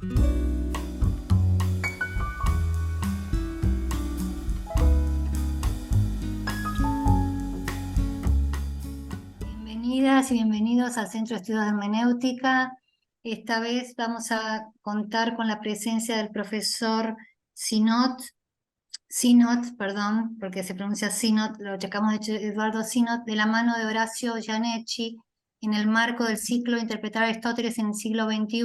Bienvenidas y bienvenidos al Centro de Estudios de Hermenéutica. Esta vez vamos a contar con la presencia del profesor Sinot, perdón, porque se pronuncia Sinot, lo checamos de hecho, Eduardo Sinot, de la mano de Horacio Gianecci, en el marco del ciclo Interpretar a Aristóteles en el siglo XXI.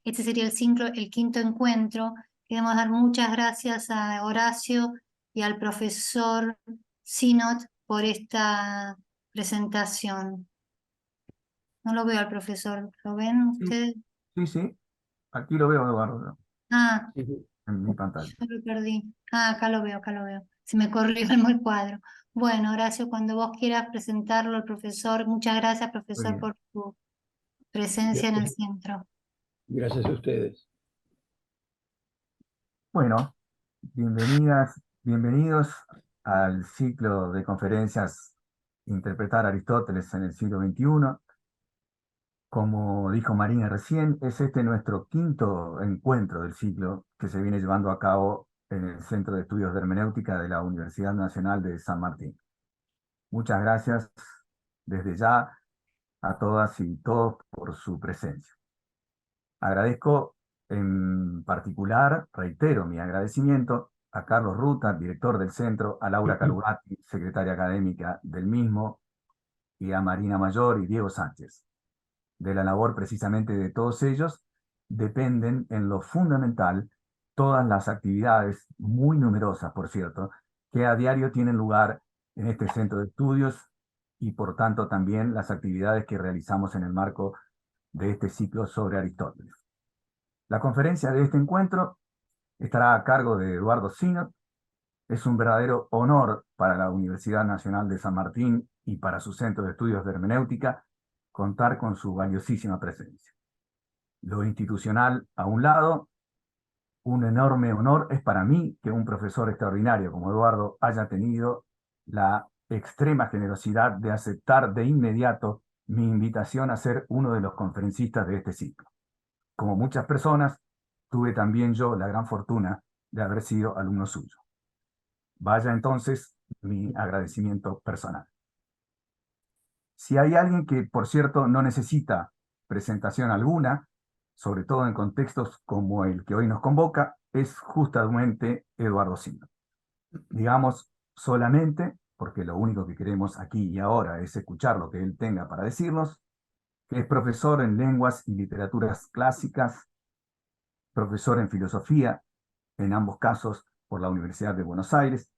Este sería el quinto encuentro. Queremos dar muchas gracias a Horacio y al profesor Sinot por esta presentación. No lo veo al profesor, ¿lo ven Sí, ustedes? sí, aquí lo veo, Eduardo, Ah, sí, sí, en mi pantalla. yo lo perdí. Ah, acá lo veo, acá lo veo. Se me corrió el cuadro. Bueno, Horacio, cuando vos quieras presentarlo al profesor, muchas gracias, Muy profesor, bien. por tu presencia en el centro. Gracias a ustedes. Bueno, bienvenidas, bienvenidos al ciclo de conferencias Interpretar a Aristóteles en el siglo XXI. Como dijo Marina recién, es este nuestro quinto encuentro del ciclo que se viene llevando a cabo en el Centro de Estudios de Hermenéutica de la Universidad Nacional de San Martín. Muchas gracias desde ya a todas y todos por su presencia. Agradezco en particular, reitero mi agradecimiento a Carlos Ruta, director del centro, a Laura Calugati, secretaria académica del mismo, y a Marina Mayor y Diego Sánchez. De la labor precisamente de todos ellos dependen en lo fundamental todas las actividades, muy numerosas por cierto, que a diario tienen lugar en este centro de estudios y por tanto también las actividades que realizamos en el marco de este ciclo sobre Aristóteles. La conferencia de este encuentro estará a cargo de Eduardo Sinot. Es un verdadero honor para la Universidad Nacional de San Martín y para su Centro de Estudios de Hermenéutica contar con su valiosísima presencia. Lo institucional a un lado, un enorme honor es para mí que un profesor extraordinario como Eduardo haya tenido la extrema generosidad de aceptar de inmediato mi invitación a ser uno de los conferencistas de este ciclo. Como muchas personas, tuve también yo la gran fortuna de haber sido alumno suyo. Vaya entonces mi agradecimiento personal. Si hay alguien que, por cierto, no necesita presentación alguna, sobre todo en contextos como el que hoy nos convoca, es justamente Eduardo Sinot. Digamos solamente, porque lo único que queremos aquí y ahora es escuchar lo que él tenga para decirnos, que es profesor en lenguas y literaturas clásicas, profesor en filosofía, en ambos casos por la Universidad de Buenos Aires,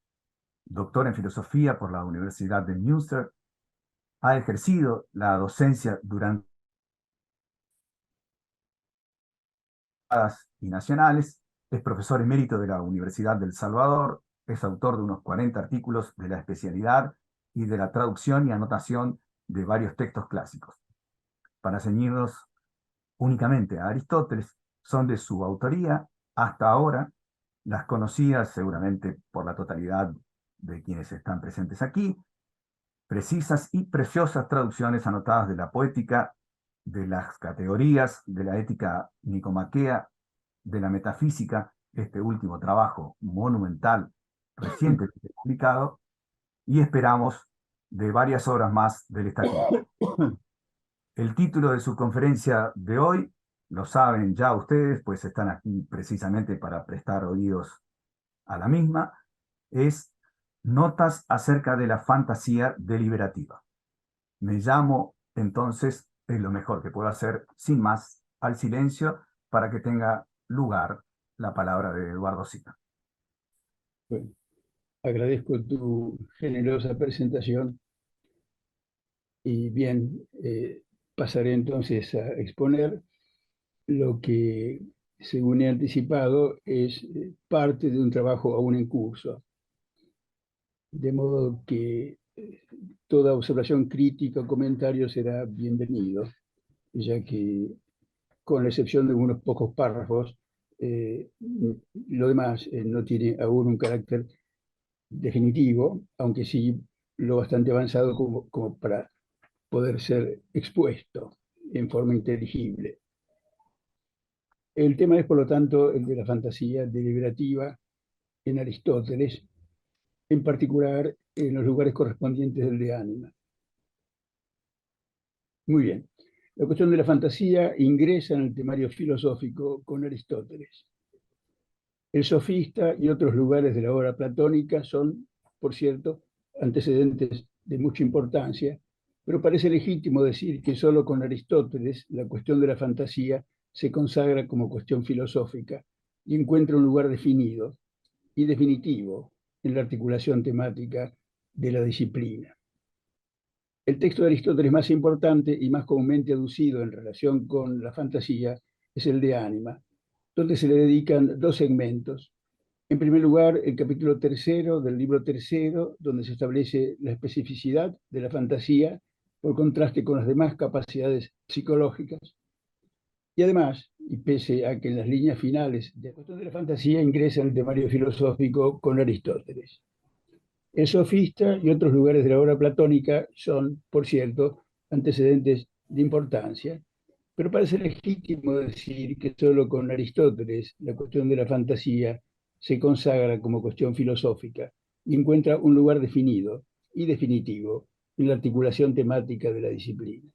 doctor en filosofía por la Universidad de Münster, ha ejercido la docencia durante y nacionales, es profesor emérito de la Universidad del Salvador, es autor de unos 40 artículos de la especialidad y de la traducción y anotación de varios textos clásicos. Para ceñirnos únicamente a Aristóteles, son de su autoría, hasta ahora, las conocidas seguramente por la totalidad de quienes están presentes aquí, precisas y preciosas traducciones anotadas de la poética, de las categorías, de la ética nicomaquea, de la metafísica, este último trabajo monumental, recientemente publicado, y esperamos de varias obras más del estatista. El título de su conferencia de hoy, lo saben ya ustedes, pues están aquí precisamente para prestar oídos a la misma, es Notas acerca de la fantasía deliberativa. Me llamo, entonces, es lo mejor que puedo hacer, sin más, al silencio para que tenga lugar la palabra de Eduardo Sinot. Bueno, agradezco tu generosa presentación y bien, pasaré entonces a exponer lo que, según he anticipado, es parte de un trabajo aún en curso. De modo que toda observación crítica o comentario será bienvenido, ya que, con la excepción de unos pocos párrafos, lo demás no tiene aún un carácter definitivo, aunque sí lo bastante avanzado como para poder ser expuesto en forma inteligible. El tema es, por lo tanto, el de la fantasía deliberativa en Aristóteles, en particular en los lugares correspondientes del de ánima. Muy bien. La cuestión de la fantasía ingresa en el temario filosófico con Aristóteles. El sofista y otros lugares de la obra platónica son, por cierto, antecedentes de mucha importancia, pero parece legítimo decir que solo con Aristóteles la cuestión de la fantasía se consagra como cuestión filosófica y encuentra un lugar definido y definitivo en la articulación temática de la disciplina. El texto de Aristóteles más importante y más comúnmente aducido en relación con la fantasía es el de Ánima, donde se le dedican dos segmentos. En primer lugar, el capítulo tercero del libro tercero, donde se establece la especificidad de la fantasía por contraste con las demás capacidades psicológicas. Y además, y pese a que en las líneas finales de la cuestión de la fantasía ingresa en el temario filosófico con Aristóteles. El sofista y otros lugares de la obra platónica son, por cierto, antecedentes de importancia, pero parece legítimo decir que solo con Aristóteles la cuestión de la fantasía se consagra como cuestión filosófica y encuentra un lugar definido y definitivo en la articulación temática de la disciplina.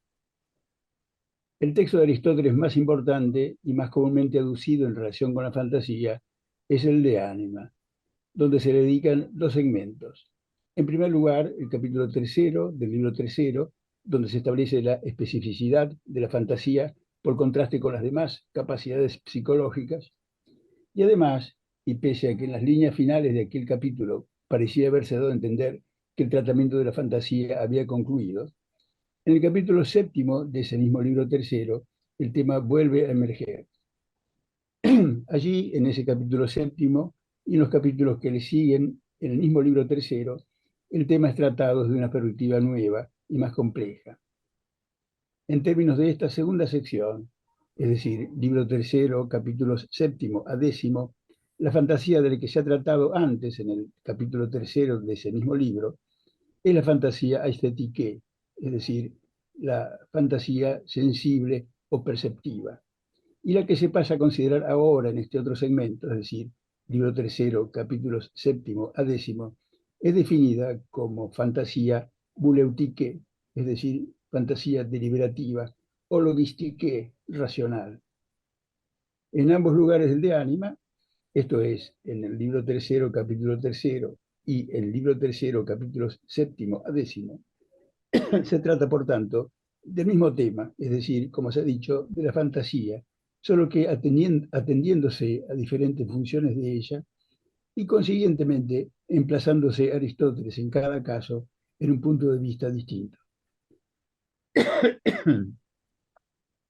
El texto de Aristóteles más importante y más comúnmente aducido en relación con la fantasía es el de Ánima, donde se le dedican dos segmentos. En primer lugar, el capítulo tercero del libro tercero, donde se establece la especificidad de la fantasía por contraste con las demás capacidades psicológicas. Y además, y pese a que en las líneas finales de aquel capítulo parecía haberse dado a entender que el tratamiento de la fantasía había concluido, en el capítulo séptimo de ese mismo libro tercero, el tema vuelve a emerger. Allí, en ese capítulo séptimo y en los capítulos que le siguen, en el mismo libro tercero, el tema es tratado desde una perspectiva nueva y más compleja. En términos de esta segunda sección, es decir, libro tercero, capítulos séptimo a décimo, la fantasía de la que se ha tratado antes en el capítulo tercero de ese mismo libro es la fantasía aesthetique, es decir, la fantasía sensible o perceptiva. Y la que se pasa a considerar ahora en este otro segmento, es decir, libro tercero, capítulos séptimo a décimo, es definida como fantasía buleutique, es decir, fantasía deliberativa, o logistique, racional. En ambos lugares del de ánima, esto es, en el libro tercero, capítulo tercero, y el libro tercero, capítulos séptimo a décimo, se trata, por tanto, del mismo tema, es decir, como se ha dicho, de la fantasía, solo que atendiéndose a diferentes funciones de ella y consiguientemente emplazándose Aristóteles en cada caso en un punto de vista distinto.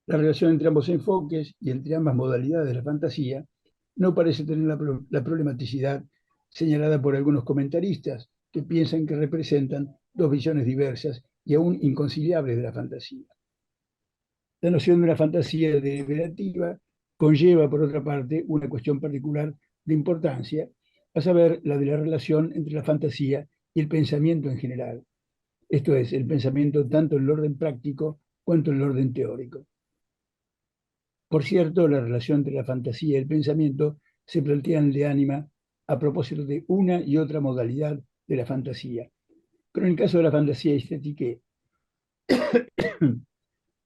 La relación entre ambos enfoques y entre ambas modalidades de la fantasía no parece tener la problematicidad señalada por algunos comentaristas que piensan que representan dos visiones diversas y aún inconciliables de la fantasía. La noción de una fantasía deliberativa conlleva, por otra parte, una cuestión particular de importancia, a saber, la de la relación entre la fantasía y el pensamiento en general, esto es, el pensamiento tanto en el orden práctico cuanto en el orden teórico. Por cierto, la relación entre la fantasía y el pensamiento se plantea en el de ánima a propósito de una y otra modalidad de la fantasía. Pero en el caso de la fantasía estética,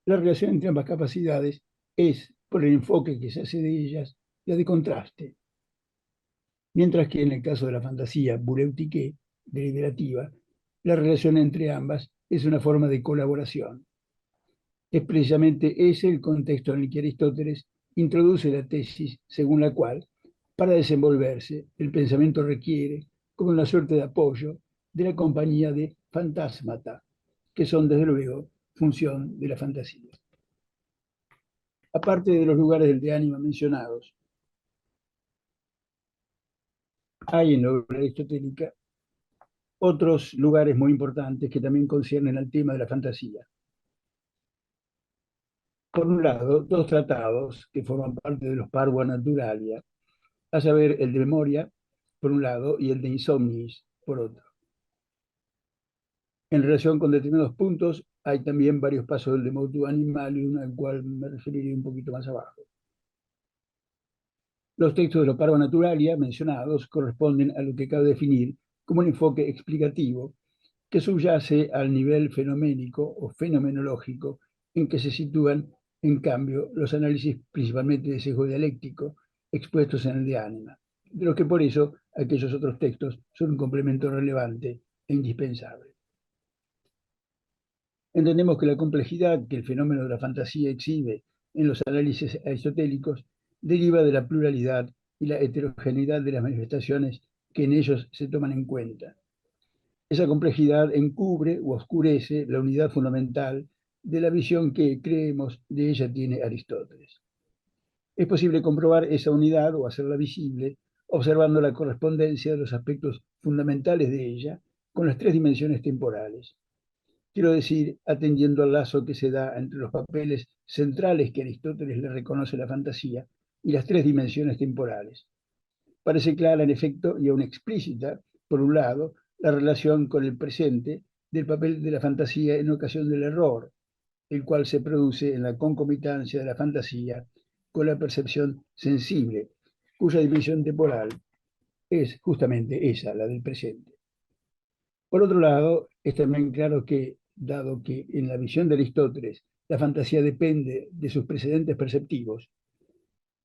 la relación entre ambas capacidades es, por el enfoque que se hace de ellas, la de contraste. Mientras que en el caso de la fantasía buleutique, deliberativa, la relación entre ambas es una forma de colaboración. Es precisamente ese el contexto en el que Aristóteles introduce la tesis según la cual, para desenvolverse, el pensamiento requiere, como una suerte de apoyo, de la compañía de fantasmata, que son, desde luego, función de la fantasía. Aparte de los lugares del de ánima mencionados, hay en la obra aristotélica otros lugares muy importantes que también conciernen al tema de la fantasía. Por un lado, dos tratados que forman parte de los Parva Naturalia, a saber, el de Memoria, por un lado, y el de Insomnis, por otro. En relación con determinados puntos, hay también varios pasos del de Motu Animalium, al cual me referiré un poquito más abajo. Los textos de los Parva Naturalia mencionados corresponden a lo que cabe definir como un enfoque explicativo que subyace al nivel fenoménico o fenomenológico en que se sitúan, en cambio, los análisis principalmente de sesgo dialéctico expuestos en el de ánima, de los que por eso aquellos otros textos son un complemento relevante e indispensable. Entendemos que la complejidad que el fenómeno de la fantasía exhibe en los análisis aristotélicos deriva de la pluralidad y la heterogeneidad de las manifestaciones que en ellos se toman en cuenta. Esa complejidad encubre u oscurece la unidad fundamental de la visión que creemos de ella tiene Aristóteles. Es posible comprobar esa unidad o hacerla visible observando la correspondencia de los aspectos fundamentales de ella con las tres dimensiones temporales. Quiero decir, atendiendo al lazo que se da entre los papeles centrales que Aristóteles le reconoce a la fantasía y las tres dimensiones temporales. Parece clara, en efecto, y aún explícita, por un lado, la relación con el presente del papel de la fantasía en ocasión del error, el cual se produce en la concomitancia de la fantasía con la percepción sensible, cuya dimensión temporal es justamente esa, la del presente. Por otro lado, es también claro que, dado que en la visión de Aristóteles la fantasía depende de sus precedentes perceptivos,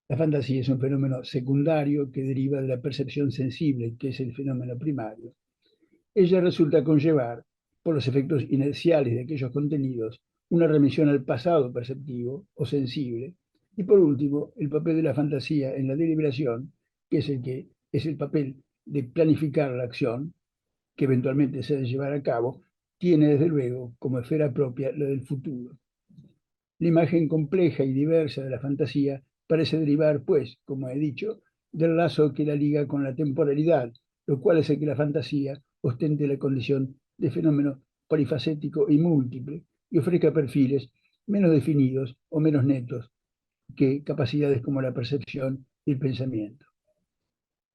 la fantasía es un fenómeno secundario que deriva de la percepción sensible, que es el fenómeno primario. Ella resulta conllevar, por los efectos inerciales de aquellos contenidos, una remisión al pasado perceptivo o sensible, y por último, el papel de la fantasía en la deliberación, que es el papel de planificar la acción, que eventualmente se ha de llevar a cabo, tiene desde luego como esfera propia la del futuro. La imagen compleja y diversa de la fantasía parece derivar, pues, como he dicho, del lazo que la liga con la temporalidad, lo cual hace que la fantasía ostente la condición de fenómeno polifacético y múltiple y ofrezca perfiles menos definidos o menos netos que capacidades como la percepción y el pensamiento.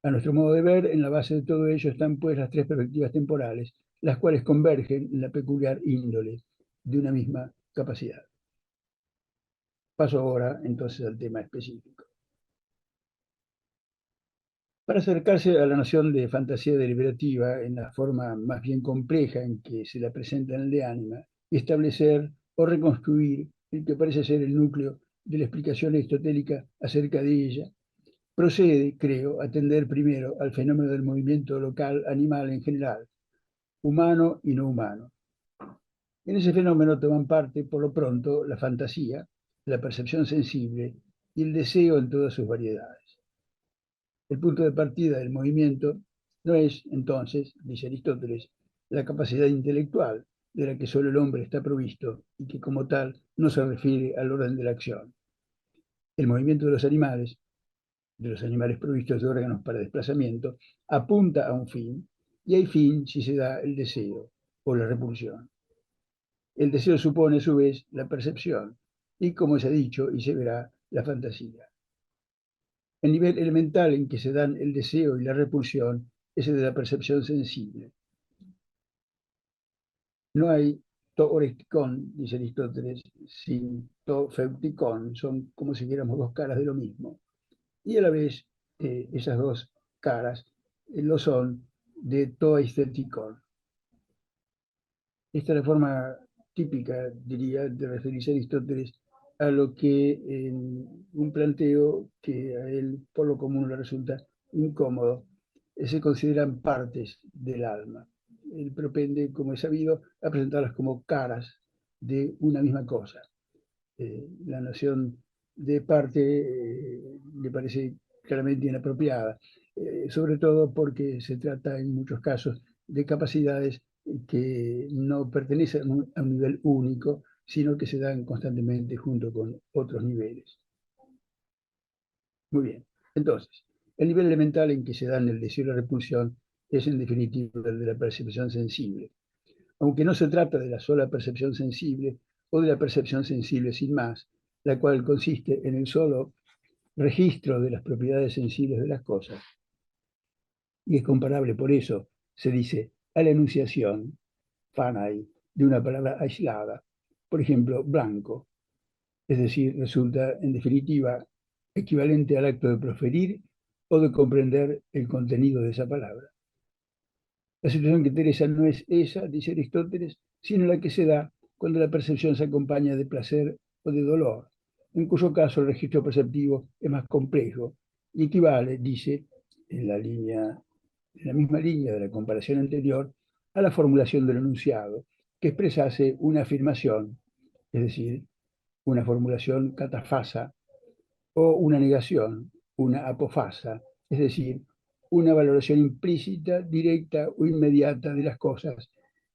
A nuestro modo de ver, en la base de todo ello están pues las tres perspectivas temporales, las cuales convergen en la peculiar índole de una misma capacidad. Paso ahora entonces al tema específico. Para acercarse a la noción de fantasía deliberativa en la forma más bien compleja en que se la presenta en el de ánima, y establecer o reconstruir el que parece ser el núcleo de la explicación aristotélica acerca de ella, procede, creo, atender primero al fenómeno del movimiento local animal en general, humano y no humano. En ese fenómeno toman parte, por lo pronto, la fantasía, la percepción sensible y el deseo en todas sus variedades. El punto de partida del movimiento no es, entonces, dice Aristóteles, la capacidad intelectual de la que solo el hombre está provisto y que como tal no se refiere al orden de la acción. El movimiento de los animales provistos de órganos para desplazamiento, apunta a un fin, y hay fin si se da el deseo o la repulsión. El deseo supone, a su vez, la percepción, y como se ha dicho y se verá, la fantasía. El nivel elemental en que se dan el deseo y la repulsión es el de la percepción sensible. No hay to oresticón, dice Aristóteles, sin to feuticón, son como si viéramos dos caras de lo mismo. Y a la vez, esas dos caras lo son de to aestheticón. Esta es la forma típica, diría, de referirse a Aristóteles a lo que en un planteo que a él por lo común le resulta incómodo, se consideran partes del alma. Él propende, como es sabido, a presentarlas como caras de una misma cosa. La noción de parte le parece claramente inapropiada, sobre todo porque se trata en muchos casos de capacidades que no pertenecen a un nivel único, sino que se dan constantemente junto con otros niveles. Muy bien, entonces, el nivel elemental en que se dan el deseo y la repulsión es en definitiva el de la percepción sensible. Aunque no se trata de la sola percepción sensible o de la percepción sensible sin más, la cual consiste en el solo registro de las propiedades sensibles de las cosas. Y es comparable, por eso se dice, a la enunciación, fanai, de una palabra aislada, por ejemplo, blanco, es decir, resulta en definitiva equivalente al acto de proferir o de comprender el contenido de esa palabra. La situación que interesa no es esa, dice Aristóteles, sino la que se da cuando la percepción se acompaña de placer o de dolor, en cuyo caso el registro perceptivo es más complejo y equivale, dice, en la misma línea de la comparación anterior, a la formulación del enunciado, que expresase una afirmación, es decir, una formulación catafasa, o una negación, una apofasa, es decir, una valoración implícita, directa o inmediata de las cosas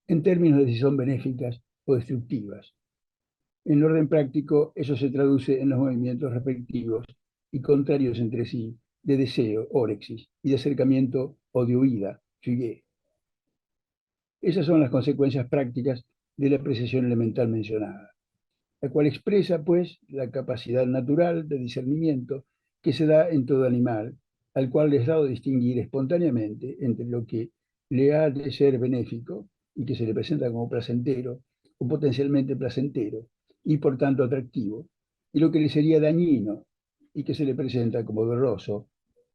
en términos de si son benéficas o destructivas. En el orden práctico, eso se traduce en los movimientos respectivos y contrarios entre sí de deseo, órexis, y de acercamiento o de huida, figué. Esas son las consecuencias prácticas de la apreciación elemental mencionada, la cual expresa, pues, la capacidad natural de discernimiento que se da en todo animal, al cual le es dado distinguir espontáneamente entre lo que le ha de ser benéfico y que se le presenta como placentero o potencialmente placentero y por tanto atractivo, y lo que le sería dañino y que se le presenta como doloroso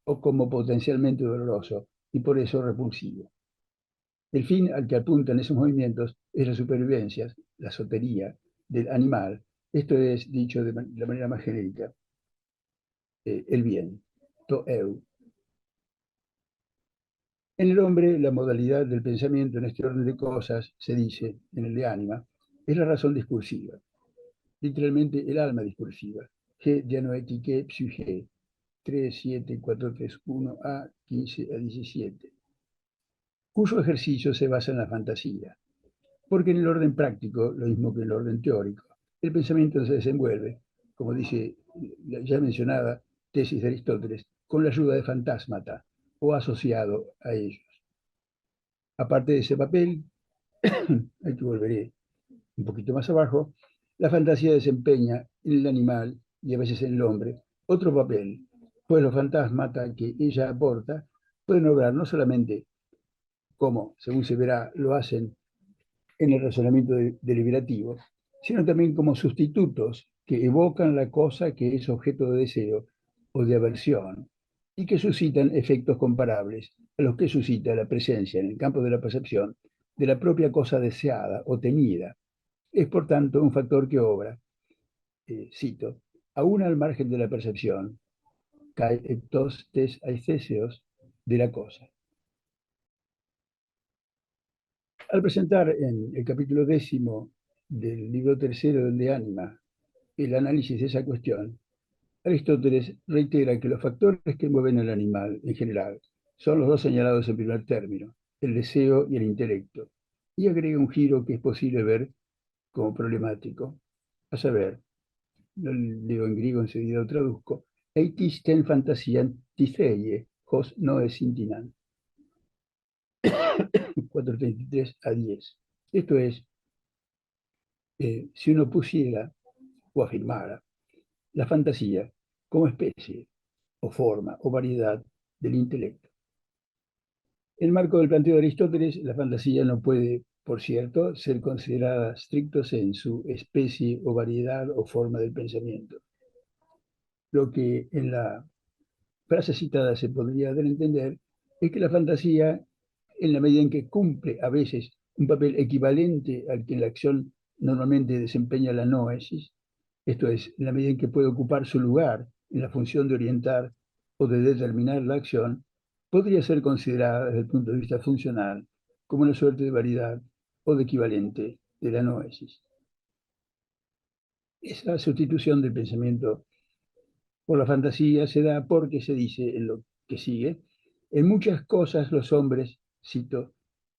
o como potencialmente doloroso y por eso repulsivo. El fin al que apuntan esos movimientos es la supervivencia, la sotería del animal. Esto es, dicho de la manera más genérica, el bien, to eu. En el hombre, la modalidad del pensamiento en este orden de cosas, se dice en el de ánima, es la razón discursiva, literalmente el alma discursiva. G dianoetiqué psyché, 37431 a 15 a 17, cuyo ejercicio se basa en la fantasía. Porque en el orden práctico, lo mismo que en el orden teórico, el pensamiento se desenvuelve, como dice la ya mencionada tesis de Aristóteles, con la ayuda de fantasmata o asociado a ellos. Aparte de ese papel, aquí volveré un poquito más abajo, la fantasía desempeña en el animal y a veces en el hombre otro papel, pues los fantasmata que ella aporta pueden obrar no solamente como, según se verá, lo hacen en el razonamiento deliberativo, sino también como sustitutos que evocan la cosa que es objeto de deseo o de aversión y que suscitan efectos comparables a los que suscita la presencia en el campo de la percepción de la propia cosa deseada o temida. Es, por tanto, un factor que obra, cito, aún al margen de la percepción, cae ectos tes aestheseos de la cosa. Al presentar en el capítulo 10 del libro tercero del De Ánima el análisis de esa cuestión, Aristóteles reitera que los factores que mueven al animal en general son los dos señalados en primer término, el deseo y el intelecto, y agrega un giro que es posible ver como problemático, a saber, lo leo en griego, enseguida lo traduzco, eitis ten fantasian titheie, hos noe sintinan, 4:33 a 10. Esto es, si uno pusiera o afirmara la fantasía como especie o forma o variedad del intelecto. En el marco del planteo de Aristóteles, la fantasía no puede, por cierto, ser considerada stricto sensu especie o variedad o forma del pensamiento. Lo que en la frase citada se podría dar a entender es que la fantasía, en la medida en que cumple a veces un papel equivalente al que en la acción normalmente desempeña la noesis, esto es, en la medida en que puede ocupar su lugar en la función de orientar o de determinar la acción, podría ser considerada desde el punto de vista funcional como una suerte de variedad o de equivalente de la noesis. Esa sustitución del pensamiento por la fantasía se da porque se dice en lo que sigue, en muchas cosas los hombres, cito,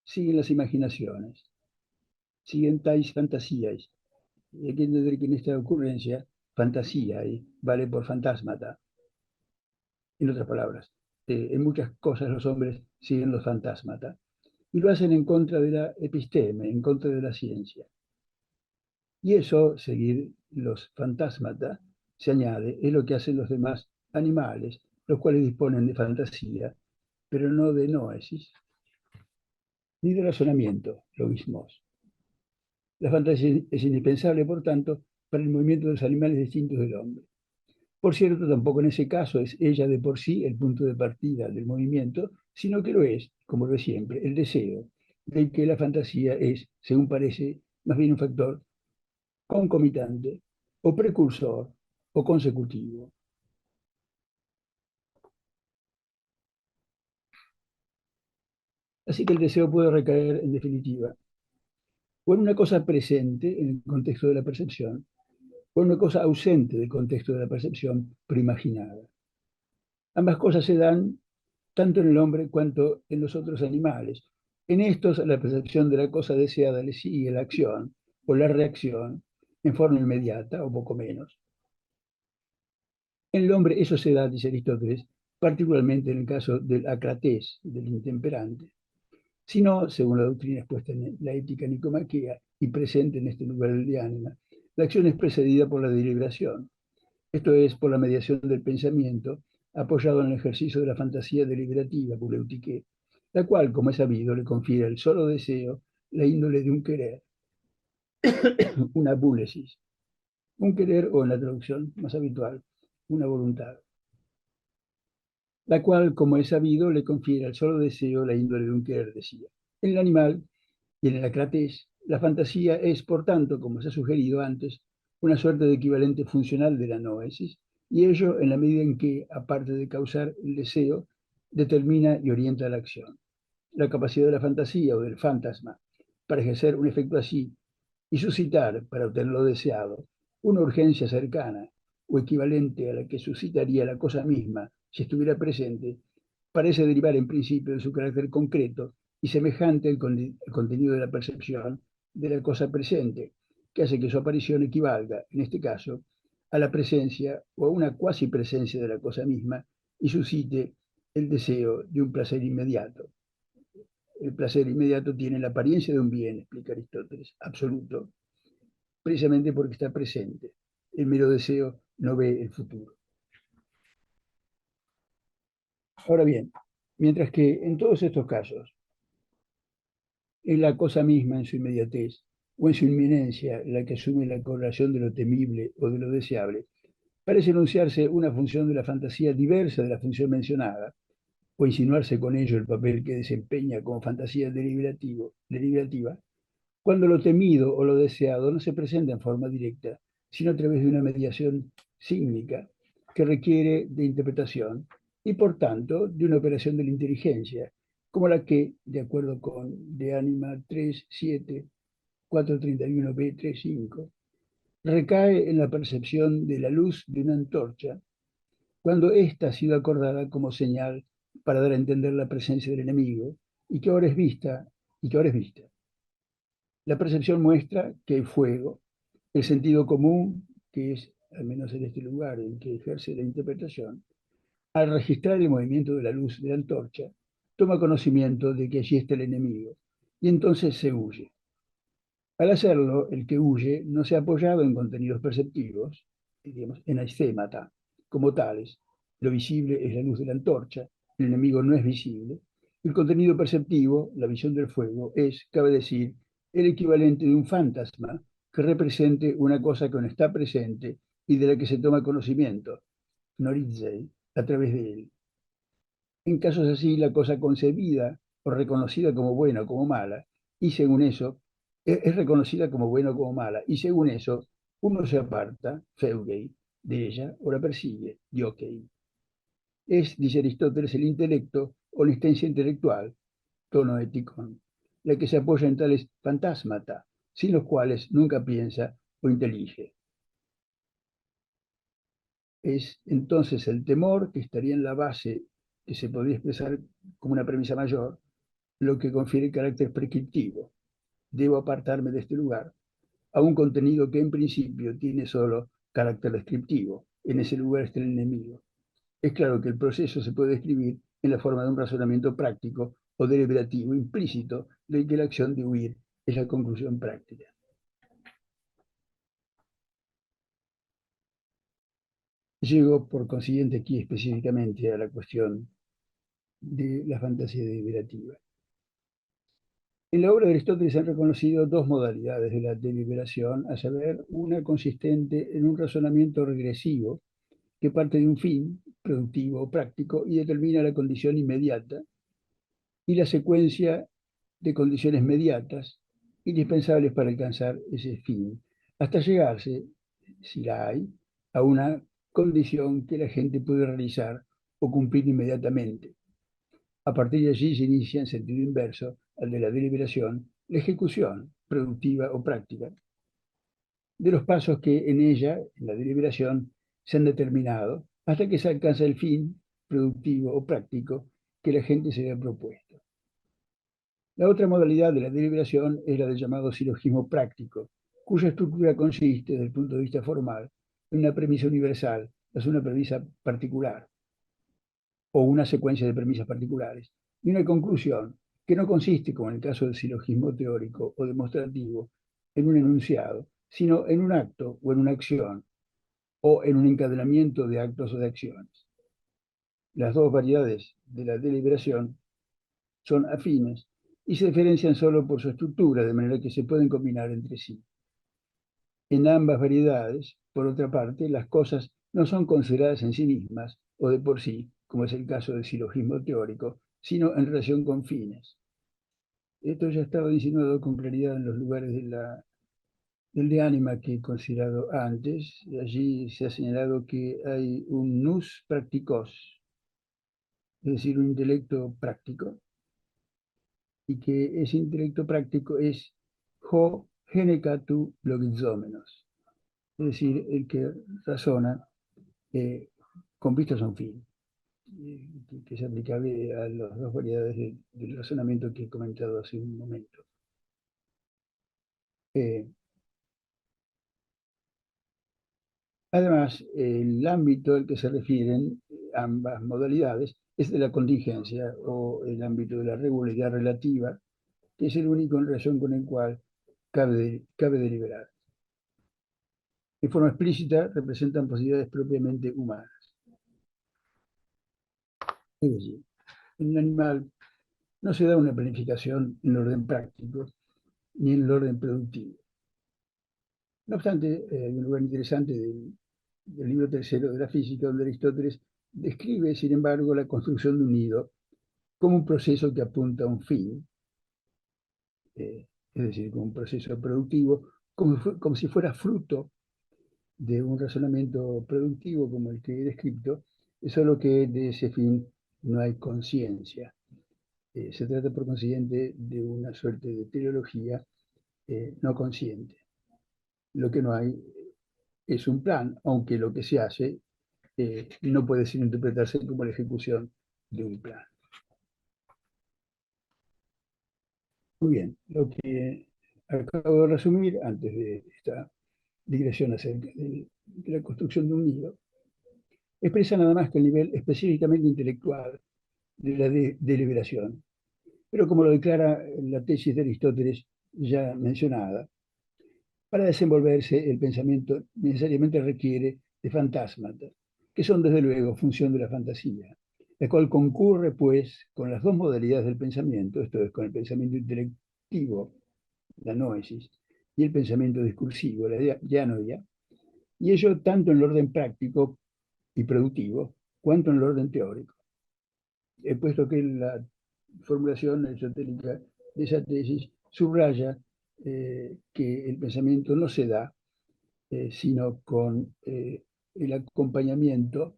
siguen las imaginaciones, siguen tais fantasías. Y hay que entender que en esta ocurrencia, fantasía vale por fantasmata. En otras palabras, en muchas cosas los hombres siguen los fantasmata y lo hacen en contra de la episteme, en contra de la ciencia. Y eso, seguir los fantasmata, se añade, es lo que hacen los demás animales, los cuales disponen de fantasía, pero no de noesis, ni de razonamiento, logismos. La fantasía es indispensable, por tanto, para el movimiento de los animales distintos del hombre. Por cierto, tampoco en ese caso es ella de por sí el punto de partida del movimiento, sino que lo es, como lo es siempre, el deseo, del que la fantasía es, según parece, más bien un factor concomitante, o precursor, o consecutivo. Así que el deseo puede recaer, en definitiva, o en una cosa presente en el contexto de la percepción, o en una cosa ausente del contexto de la percepción, pero imaginada. Ambas cosas se dan tanto en el hombre cuanto en los otros animales. En estos, la percepción de la cosa deseada le sigue la acción o la reacción en forma inmediata o poco menos. En el hombre eso se da, dice Aristóteles, particularmente en el caso del acratés, del intemperante. Si no, según la doctrina expuesta en la ética nicomaquea y presente en este lugar de ánima, la acción es precedida por la deliberación, esto es, por la mediación del pensamiento, apoyado en el ejercicio de la fantasía deliberativa, puleutique, la cual, como es sabido, le confiere al solo deseo la índole de un querer, una búlesis, un querer o en la traducción más habitual, una voluntad, la cual, como es sabido, le confiere al solo deseo la índole de un querer, decía. En el animal y en el acratés, la fantasía es, por tanto, como se ha sugerido antes, una suerte de equivalente funcional de la noesis, y ello en la medida en que, aparte de causar el deseo, determina y orienta la acción. La capacidad de la fantasía o del fantasma para ejercer un efecto así y suscitar, para obtener lo deseado, una urgencia cercana o equivalente a la que suscitaría la cosa misma si estuviera presente, parece derivar en principio de su carácter concreto y semejante al contenido de la percepción de la cosa presente, que hace que su aparición equivalga, en este caso, a la presencia o a una cuasi presencia de la cosa misma y suscite el deseo de un placer inmediato. El placer inmediato tiene la apariencia de un bien, explica Aristóteles, absoluto, precisamente porque está presente. El mero deseo no ve el futuro. Ahora bien, mientras que en todos estos casos es la cosa misma en su inmediatez o en su inminencia la que asume la correlación de lo temible o de lo deseable, parece enunciarse una función de la fantasía diversa de la función mencionada, o insinuarse con ello el papel que desempeña como fantasía deliberativa, cuando lo temido o lo deseado no se presenta en forma directa, sino a través de una mediación sígnica que requiere de interpretación y, por tanto, de una operación de la inteligencia, como la que, de acuerdo con De Anima 3.7, 431b 3.5, recae en la percepción de la luz de una antorcha, cuando ésta ha sido acordada como señal para dar a entender la presencia del enemigo y que ahora es vista, La percepción muestra que hay fuego. El sentido común, que es, al menos en este lugar en que ejerce la interpretación, al registrar el movimiento de la luz de la antorcha, toma conocimiento de que allí está el enemigo y entonces se huye. Al hacerlo, el que huye no se ha apoyado en contenidos perceptivos, digamos, en aistémata, como tales. Lo visible es la luz de la antorcha, el enemigo no es visible. El contenido perceptivo, la visión del fuego, es, cabe decir, el equivalente de un fantasma que represente una cosa que no está presente y de la que se toma conocimiento, norizei, a través de él. En casos así, la cosa concebida o reconocida como buena o como mala, y según eso, es reconocida como buena o como mala, y según eso, uno se aparta, feugei, de ella o la persigue, diokei. Es, dice Aristóteles, el intelecto o la instancia intelectual, tono eticon, la que se apoya en tales fantasmata, sin los cuales nunca piensa o intelige. Es entonces el temor que estaría en la base, que se podría expresar como una premisa mayor, lo que confiere carácter prescriptivo. Debo apartarme de este lugar a un contenido que en principio tiene solo carácter descriptivo. En ese lugar está el enemigo. Es claro que el proceso se puede describir en la forma de un razonamiento práctico o deliberativo implícito de que la acción de huir es la conclusión práctica. Llego, por consiguiente, aquí específicamente a la cuestión de la fantasía deliberativa. En la obra de Aristóteles se han reconocido dos modalidades de la deliberación, a saber, una consistente en un razonamiento regresivo que parte de un fin productivo o práctico y determina la condición inmediata y la secuencia de condiciones mediatas indispensables para alcanzar ese fin, hasta llegarse, si la hay, a una condición que la gente puede realizar o cumplir inmediatamente. A partir de allí se inicia en sentido inverso al de la deliberación, la ejecución productiva o práctica de los pasos que en ella, en la deliberación, se han determinado hasta que se alcanza el fin productivo o práctico que la gente se había propuesto. La otra modalidad de la deliberación es la del llamado silogismo práctico, cuya estructura consiste, desde el punto de vista formal, en una premisa universal, es una premisa particular, o una secuencia de premisas particulares, y una conclusión que no consiste, como en el caso del silogismo teórico o demostrativo, en un enunciado, sino en un acto o en una acción, o en un encadenamiento de actos o de acciones. Las dos variedades de la deliberación son afines y se diferencian solo por su estructura, de manera que se pueden combinar entre sí. En ambas variedades, por otra parte, las cosas no son consideradas en sí mismas o de por sí, como es el caso del silogismo teórico, sino en relación con fines. Esto ya estaba insinuado con claridad en los lugares del de ánima que he considerado antes. Allí se ha señalado que hay un nous practicos, es decir, un intelecto práctico, y que ese intelecto práctico es ho genecatu logizómenos, es decir, el que razona con vistas a un fin, que es aplicable a las dos variedades del razonamiento que he comentado hace un momento. Además, el ámbito al que se refieren ambas modalidades es de la contingencia o el ámbito de la regularidad relativa, que es el único en relación con el cual cabe deliberar. De forma explícita representan posibilidades propiamente humanas. Es decir, en un animal no se da una planificación en el orden práctico ni en el orden productivo. No obstante, hay un lugar interesante del libro tercero de la física, donde Aristóteles describe, sin embargo, la construcción de un nido como un proceso que apunta a un fin, es decir, como un proceso productivo, como si fuera fruto de un razonamiento productivo como el que he descrito, solo que de ese fin no hay conciencia. Se trata, por consiguiente, de una suerte de teleología no consciente. Lo que no hay es un plan, aunque lo que se hace no puede ser interpretarse como la ejecución de un plan. Muy bien, lo que acabo de resumir antes de esta digresión acerca de la construcción de un nido expresa nada más que el nivel específicamente intelectual de la deliberación. Pero como lo declara la tesis de Aristóteles ya mencionada, para desenvolverse el pensamiento necesariamente requiere de fantasmata, que son desde luego función de la fantasía, la cual concurre pues con las dos modalidades del pensamiento, esto es, con el pensamiento intelectivo, la noesis, y el pensamiento discursivo, la dianoia, y ello tanto en el orden práctico y productivo, cuanto en el orden teórico. He puesto que la formulación aristotélica de esa tesis subraya que el pensamiento no se da, sino con el acompañamiento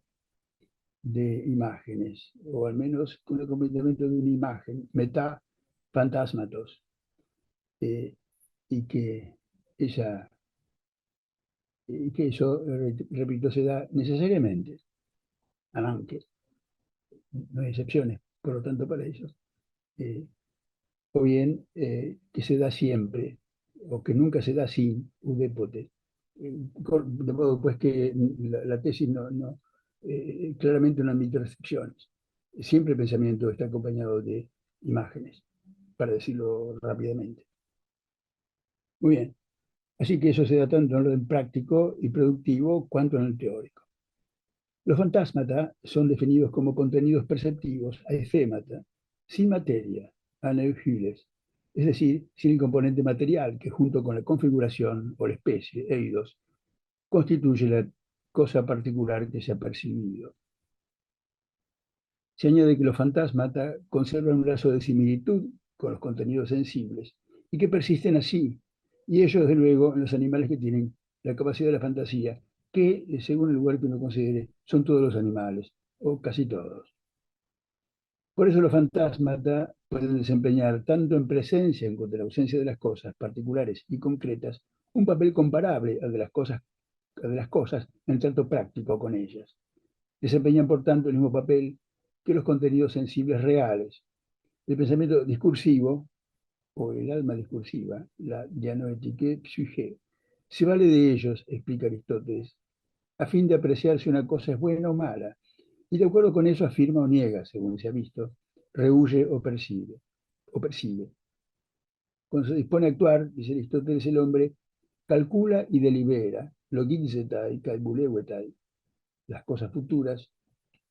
de imágenes, o al menos con el acompañamiento de una imagen, meta fantasmatos, y que eso, repito, se da necesariamente, aunque no hay excepciones, por lo tanto, para eso, o bien que se da siempre, o que nunca se da sin udépote. De modo pues que la tesis claramente no admite restricciones. Siempre el pensamiento está acompañado de imágenes, para decirlo rápidamente. Muy bien. Así que eso se da tanto en el orden práctico y productivo cuanto en el teórico. Los fantasmata son definidos como contenidos perceptivos, aefémata, sin materia, aneuhyles, es decir, sin el componente material que junto con la configuración o la especie, eidos, constituye la cosa particular que se ha percibido. Se añade que los fantasmata conservan un lazo de similitud con los contenidos sensibles y que persisten así, y ello desde luego en los animales que tienen la capacidad de la fantasía, que según el lugar que uno considere, son todos los animales, o casi todos. Por eso los fantasmata pueden desempeñar, tanto en presencia como en la ausencia de las cosas particulares y concretas, un papel comparable al de las cosas en trato práctico con ellas. Desempeñan, por tanto, el mismo papel que los contenidos sensibles reales. El pensamiento discursivo, o el alma discursiva, la dianoetique psyché, se vale de ellos, explica Aristóteles, a fin de apreciar si una cosa es buena o mala, y de acuerdo con eso afirma o niega, según se ha visto, rehúye o persigue. Cuando se dispone a actuar, dice Aristóteles, el hombre calcula y delibera, logitzetai, kai bulewetai, las cosas futuras,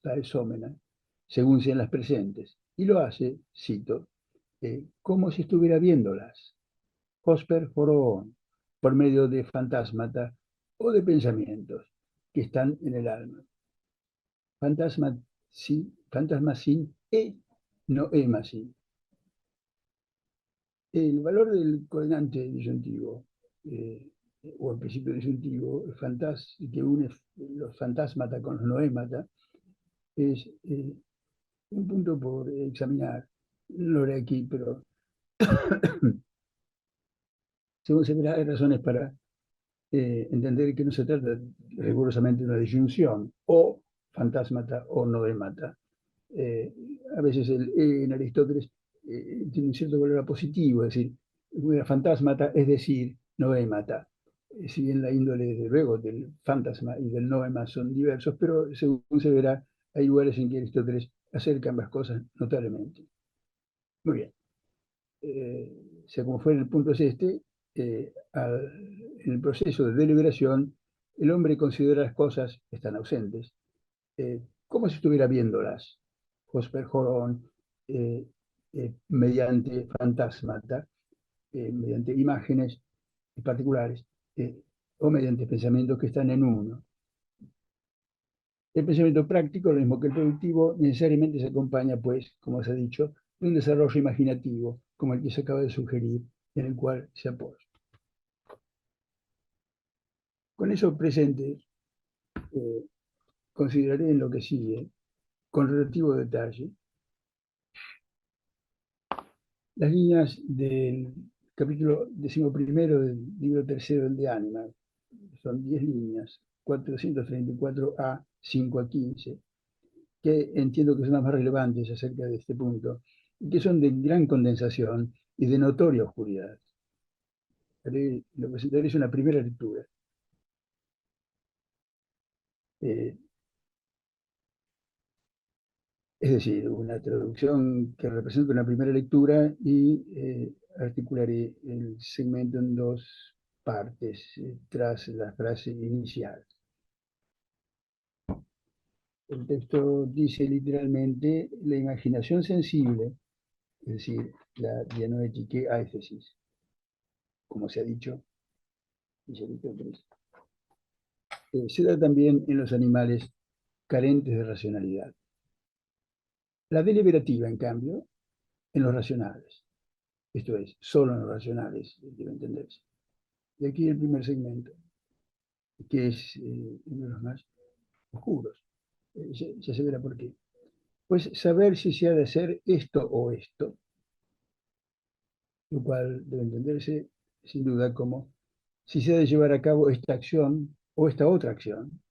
taesómena, según sean las presentes, y lo hace, cito, como si estuviera viéndolas, hosper horoon, por medio de fantasmata o de pensamientos que están en el alma. Fantasma sin e no ema sin. El valor del coordinante disyuntivo, o el principio disyuntivo, que une los fantasmata con los noémata, es un punto por examinar. No lo haré aquí, pero según se verá, hay razones para entender que no se trata rigurosamente de una disyunción, o fantasmata o noémata. A veces en Aristóteles tiene un cierto valor positivo, es decir, fantasmata es decir, noémata. Si bien la índole, desde luego, del fantasma y del noema son diversos, pero según se verá, hay lugares en que Aristóteles acerca ambas cosas notablemente. Muy bien. Sea como fuera, el punto es este, en el proceso de deliberación, el hombre considera las cosas que están ausentes, como si estuviera viéndolas, Hosper Jorón, mediante fantasmata, mediante imágenes particulares, o mediante pensamientos que están en uno. El pensamiento práctico, lo mismo que el productivo, necesariamente se acompaña, pues, como se ha dicho, de un desarrollo imaginativo, como el que se acaba de sugerir, en el cual se apoya. Con eso presente, consideraré en lo que sigue, con relativo detalle, las líneas del capítulo 11 del libro tercero del De Anima. Son 10 líneas, 434a, 5 a 15, que entiendo que son las más relevantes acerca de este punto, y que son de gran condensación y de notoria oscuridad. Lo presentaré es una primera lectura. Es decir, una traducción que representa una primera lectura y articularé el segmento en dos partes tras la frase inicial. El texto dice literalmente: la imaginación sensible, es decir, la dianoetique aethesis, como se ha dicho, dice Aristóteles, se da también en los animales carentes de racionalidad. La deliberativa, en cambio, en los racionales. Esto es, solo en los racionales, debe entenderse. Y aquí el primer segmento, que es uno de los más oscuros. Ya se verá por qué. Pues saber si se ha de hacer esto o esto, lo cual debe entenderse sin duda como si se ha de llevar a cabo esta acción o esta otra acción.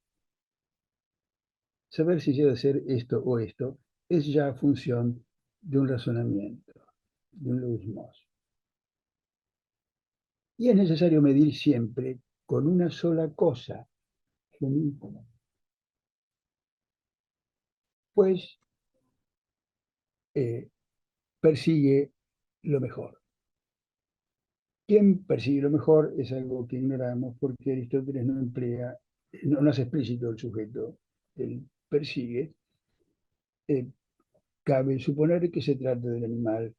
Saber si se ha de hacer esto o esto es ya función de un razonamiento, de un logismos. Y es necesario medir siempre con una sola cosa, pues persigue lo mejor. ¿Quién persigue lo mejor? Es algo que ignoramos porque Aristóteles no emplea, no hace explícito el sujeto, él persigue. Cabe suponer que se trata del animal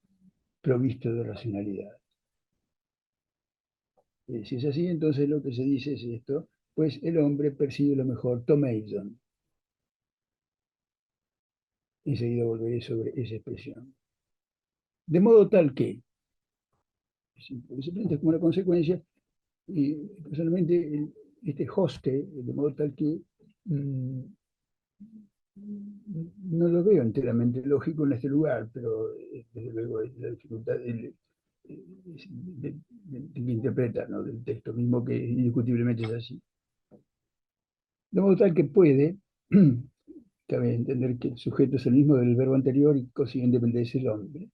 provisto de racionalidad. Si es así, entonces lo que se dice es esto: pues el hombre percibe lo mejor. Thomason. Enseguida volveré sobre esa expresión. De modo tal que, simplemente es como una consecuencia, y personalmente este hoste, de modo tal que no lo veo enteramente lógico en este lugar, pero desde luego es la dificultad de interpretar, ¿no?, del texto mismo, que indiscutiblemente es así. De modo tal que puede, cabe entender que el sujeto es el mismo del verbo anterior y consiguientemente es el hombre,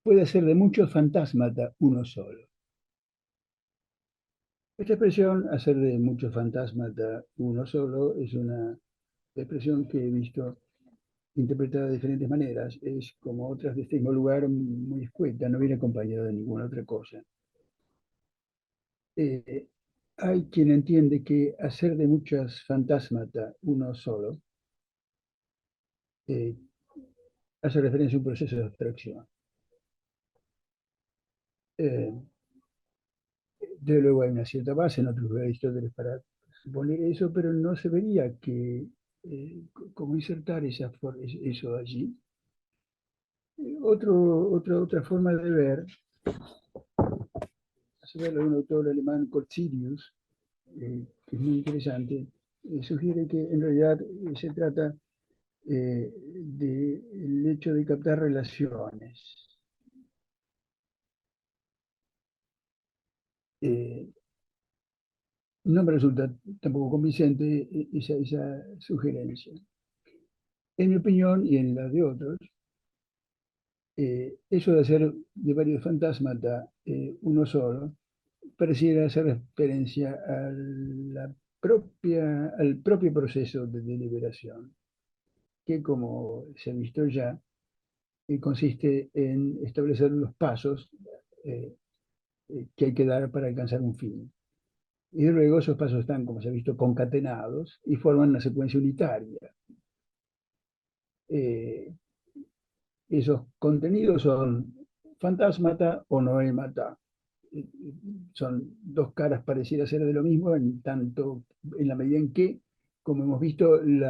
puede hacer de muchos fantasmata uno solo. Esta expresión, hacer de muchos fantasmata uno solo, es una expresión que he visto interpretada de diferentes maneras. Es, como otras de este mismo lugar, muy escueta, no viene acompañada de ninguna otra cosa. Hay quien entiende que hacer de muchas fantasmata uno solo hace referencia a un proceso de abstracción. Desde luego hay una cierta base en otros lugares de Aristóteles para suponer eso, pero no se vería que cómo insertar eso allí. Otra forma de ver, a ver, de un autor alemán, Cotzilius, que es muy interesante, sugiere que en realidad se trata del hecho de captar relaciones. No me resulta tampoco convincente esa sugerencia. En mi opinión y en la de otros, eso de hacer de varios fantasmata uno solo pareciera hacer referencia al propio proceso de deliberación, que, como se ha visto ya, consiste en establecer los pasos eh, que hay que dar para alcanzar un fin. Y luego esos pasos están, como se ha visto, concatenados y forman una secuencia unitaria. Eh, Esos contenidos son fantasmata o noemata. Son dos caras pareciera ser de lo mismo, en tanto, en la medida en que, como hemos visto, el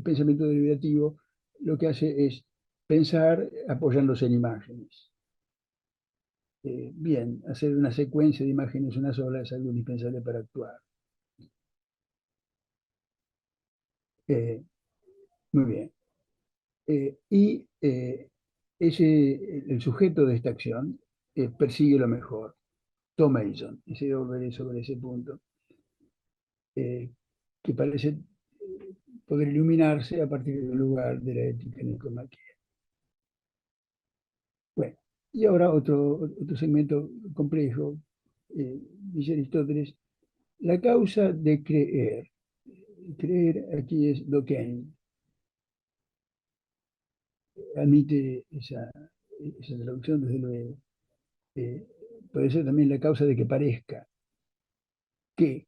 pensamiento deliberativo lo que hace es pensar apoyándose en imágenes. Bien, hacer una secuencia de imágenes una sola es algo indispensable para actuar. Muy bien. El sujeto de esta acción persigue lo mejor. Thomason, y se volveré sobre ese punto, que parece poder iluminarse a partir del lugar de la ética nicomaquea. Bueno, y ahora otro segmento complejo, dice Aristóteles, la causa de creer. Creer aquí es dokein. Admite esa traducción, desde luego. Puede ser también la causa de que parezca que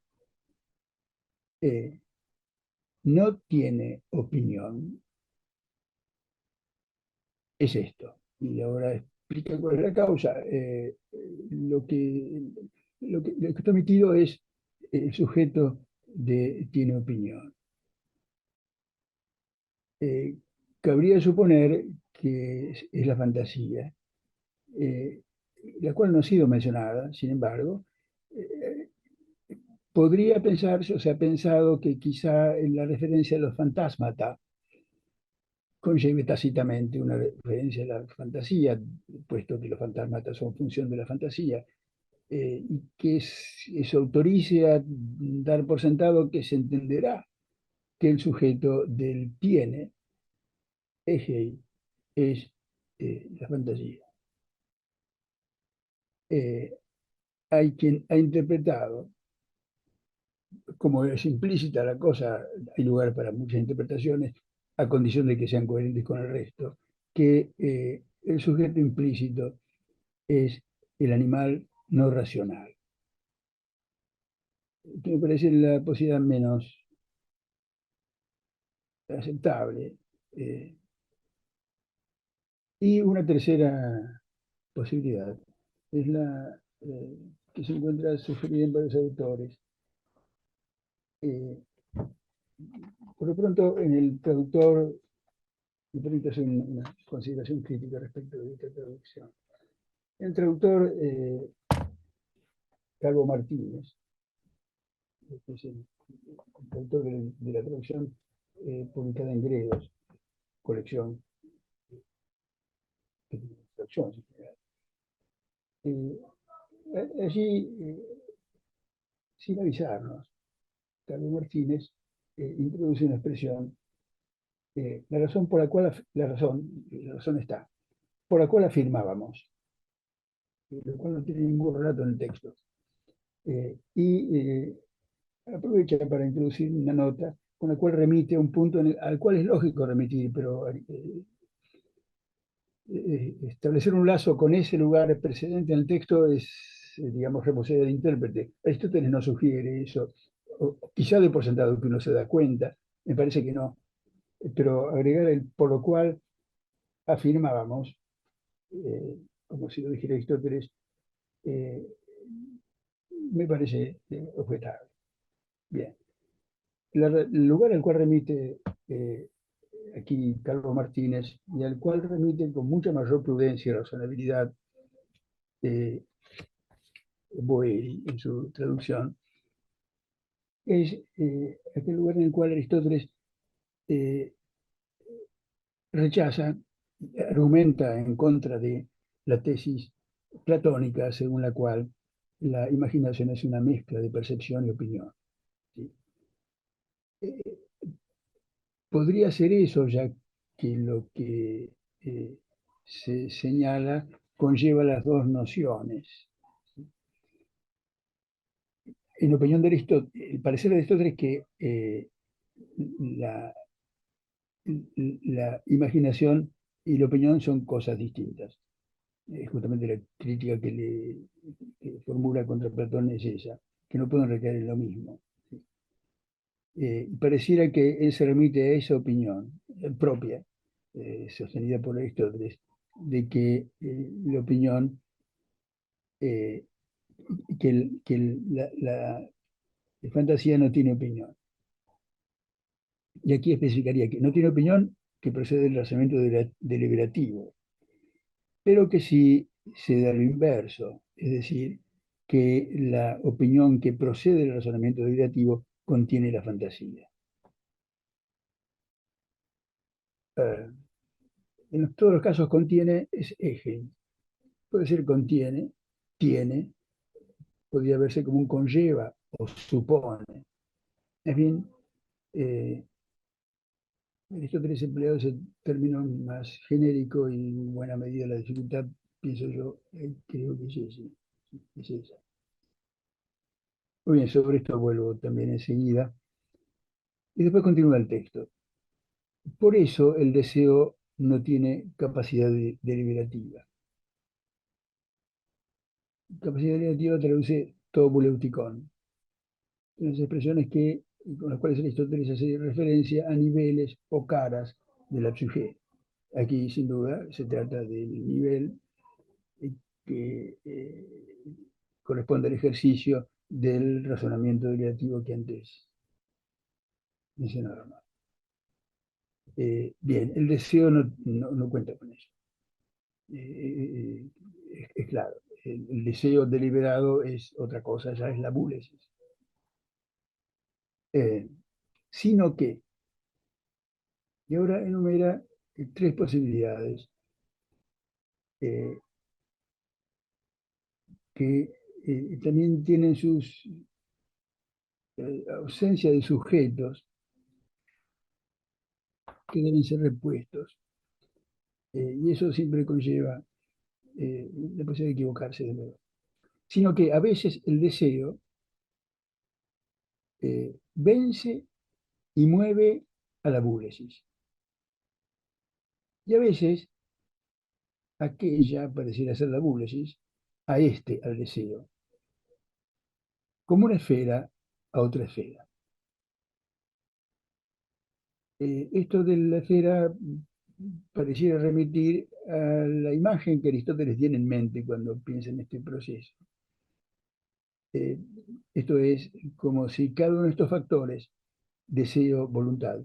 no tiene opinión, es esto. Y ahora explica cuál es la causa. Lo que está omitido es el sujeto tiene opinión. Cabría suponer que es la fantasía, eh, la cual no ha sido mencionada, sin embargo. Podría pensarse, o se ha pensado que quizá en la referencia a los fantasmata conlleve tácitamente una referencia a la fantasía, puesto que los fantasmas son función de la fantasía, y que eso autorice a dar por sentado que se entenderá que el sujeto del tiene, es la fantasía. Hay quien ha interpretado, como es implícita la cosa, hay lugar para muchas interpretaciones, a condición de que sean coherentes con el resto, que el sujeto implícito es el animal no racional. Que me parece la posibilidad menos aceptable. Y una tercera posibilidad es la que se encuentra sugerida en varios autores, Eh, por lo pronto, en el traductor, me permite hacer una consideración crítica respecto de esta traducción. El traductor Calvo Martínez, que es el autor de la traducción publicada en Gredos, colección que tiene traducciones en general. Allí, sin avisarnos, Calvo Martínez introduce una expresión, la razón por la cual, la razón está, por la cual afirmábamos, lo cual no tiene ningún relato en el texto. Y aprovecha para introducir una nota con la cual remite a un punto al cual es lógico remitir, pero establecer un lazo con ese lugar precedente en el texto es, digamos, reposer del intérprete. Aristóteles no sugiere eso, o quizá de por sentado que uno se da cuenta, me parece que no, pero agregar el por lo cual afirmábamos, como si lo dijera Aristóteles, eh, me parece objetable. Bien. El lugar al cual remite aquí Calvo Martínez y al cual remite con mucha mayor prudencia y razonabilidad Boeri en su traducción, es aquel lugar en el cual Aristóteles rechaza, argumenta en contra de la tesis platónica según la cual la imaginación es una mezcla de percepción y opinión. ¿Sí? Podría ser eso, ya que lo que se señala conlleva las dos nociones. En opinión de Aristóteles, el parecer de Aristóteles es que la, la imaginación y la opinión son cosas distintas. Justamente la crítica que formula contra Platón es esa, que no pueden recaer en lo mismo. Pareciera que él se remite a esa opinión propia, sostenida por Aristóteles, de que la opinión, la fantasía no tiene opinión. Y aquí especificaría que no tiene opinión que procede del razonamiento deliberativo, pero que sí se da lo inverso, es decir, que la opinión que procede del razonamiento deliberativo contiene la fantasía. En todos los casos contiene es eje. Puede ser contiene, tiene, podría verse como un conlleva o supone. Es bien, Aristóteles empleado ese término más genérico y en buena medida la dificultad, pienso yo, creo que es esa. Muy bien, sobre esto vuelvo también enseguida. Y después continúa el texto. Por eso el deseo no tiene capacidad deliberativa. Capacidad deliberativa traduce todo buleuticón. Las expresiones con las cuales Aristóteles hace referencia a niveles o caras de la psique. Aquí, sin duda, se trata del nivel que corresponde al ejercicio del razonamiento derivativo que antes mencionábamos. Bien, el deseo no cuenta con eso. Es claro, el deseo deliberado es otra cosa, ya es la búlesis. Sino que, y ahora enumera tres posibilidades que también tienen sus ausencia de sujetos que deben ser repuestos. Y eso siempre conlleva la posibilidad de equivocarse de nuevo. Sino que a veces el deseo vence y mueve a la búlesis. Y a veces aquella pareciera ser la búlesis al deseo, como una esfera a otra esfera. Esto de la esfera pareciera remitir a la imagen que Aristóteles tiene en mente cuando piensa en este proceso. Eh, Esto es como si cada uno de estos factores, deseo, voluntad,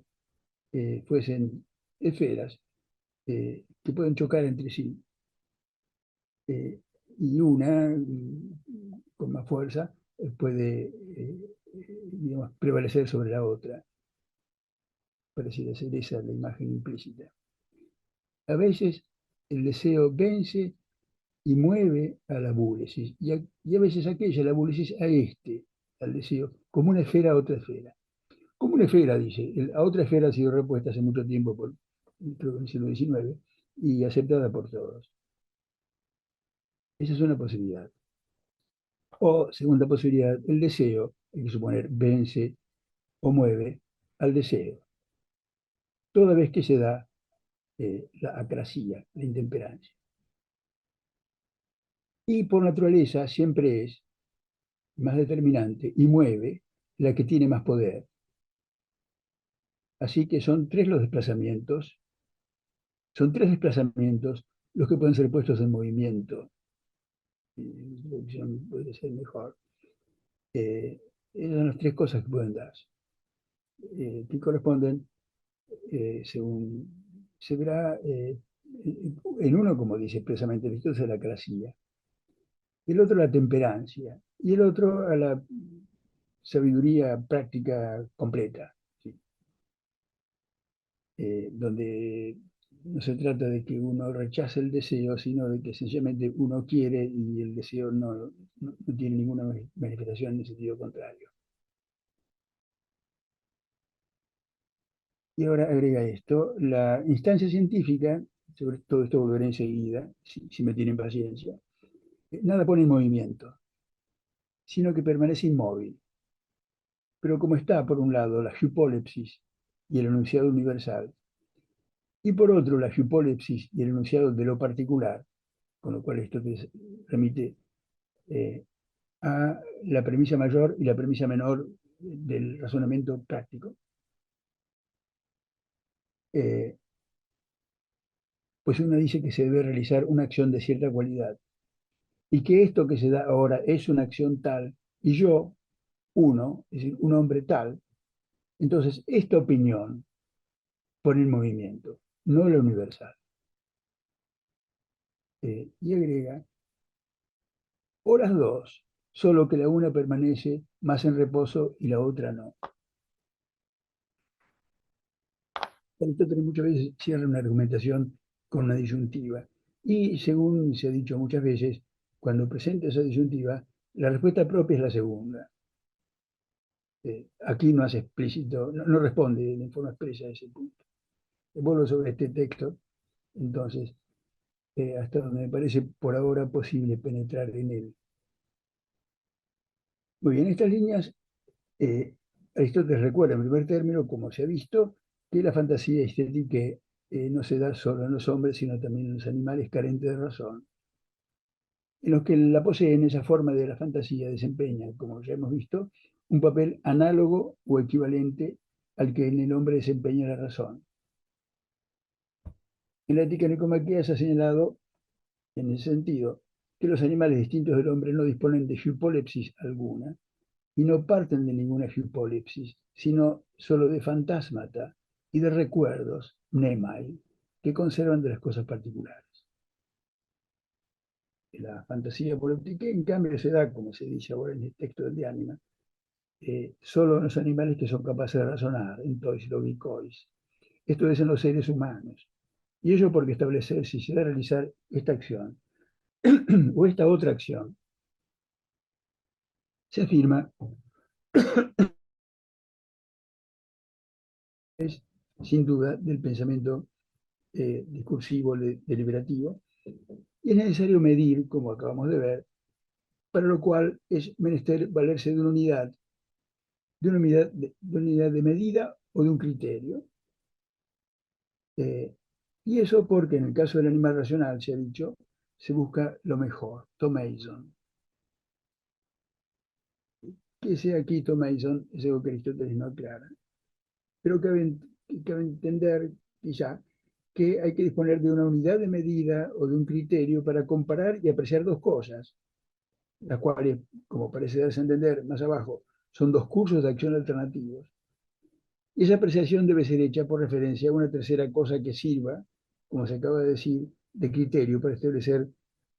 fuesen esferas que pueden chocar entre sí. Y una, con más fuerza, puede, digamos, prevalecer sobre la otra. Pareciera ser esa la imagen implícita. A veces el deseo vence y mueve a la búlesis, y a veces aquella, la búlesis, al deseo, como una esfera a otra esfera. Como una esfera, dice, a otra esfera ha sido repuesta hace mucho tiempo, creo que en el siglo XIX, y aceptada por todos. Esa es una posibilidad. O, segunda posibilidad, el deseo, hay que suponer, vence o mueve al deseo, toda vez que se da la acrasia, la intemperancia. Y por naturaleza siempre es más determinante y mueve la que tiene más poder. Así que son tres desplazamientos los que pueden ser puestos en movimiento. La opción puede ser mejor. Esas son las tres cosas que pueden darse, que corresponden, según se verá, en uno, como dice expresamente el es la acrasia, el otro la temperancia, y el otro a la sabiduría práctica completa, ¿sí? Donde no se trata de que uno rechace el deseo, sino de que sencillamente uno quiere y el deseo no tiene ninguna manifestación en el sentido contrario. Y ahora agrega esto, la instancia científica, sobre todo esto volveré enseguida, si me tienen paciencia, nada pone en movimiento, sino que permanece inmóvil. Pero como está, por un lado, la hypolepsis y el enunciado universal, y por otro, la hypolepsis y el enunciado de lo particular, con lo cual esto te remite a la premisa mayor y la premisa menor del razonamiento práctico, pues uno dice que se debe realizar una acción de cierta cualidad, y que esto que se da ahora es una acción tal, y yo, uno, es decir, un hombre tal, entonces esta opinión pone en movimiento, no la universal. Y agrega, o las dos, solo que la una permanece más en reposo y la otra no. Aristóteles muchas veces cierra una argumentación con una disyuntiva, y según se ha dicho muchas veces, cuando presenta esa disyuntiva, la respuesta propia es la segunda. Aquí no hace explícito, no responde en forma expresa a ese punto. Vuelvo sobre este texto, entonces, hasta donde me parece por ahora posible penetrar en él. Muy bien, en estas líneas, Aristóteles recuerda en primer término, como se ha visto, que la fantasía estética no se da solo en los hombres, sino también en los animales carentes de razón. En los que la poseen, esa forma de la fantasía desempeña, como ya hemos visto, un papel análogo o equivalente al que en el hombre desempeña la razón. En la ética nicomaquea se ha señalado, en ese sentido, que los animales distintos del hombre no disponen de hypolepsis alguna, y no parten de ninguna hypolepsis, sino solo de fantasmata y de recuerdos, nemai, que conservan de las cosas particulares. La fantasía políptica, en cambio, se da, como se dice ahora en el texto del Diánima, solo en los animales que son capaces de razonar, en tois logicois. Esto es en los seres humanos. Y ello porque establecer si se da a realizar esta acción o esta otra acción, se afirma, es sin duda del pensamiento discursivo, deliberativo, y es necesario medir, como acabamos de ver, para lo cual es menester valerse de una unidad, de medida o de un criterio. Y eso porque en el caso del animal racional, se ha dicho, se busca lo mejor, Thomason. Que sea aquí Thomason es algo que Aristóteles no aclara. Pero cabe entender quizá que hay que disponer de una unidad de medida o de un criterio para comparar y apreciar dos cosas. las cuales, como parece darse a entender más abajo, son dos cursos de acción alternativos. Y esa apreciación debe ser hecha por referencia a una tercera cosa que sirva, como se acaba de decir, de criterio para establecer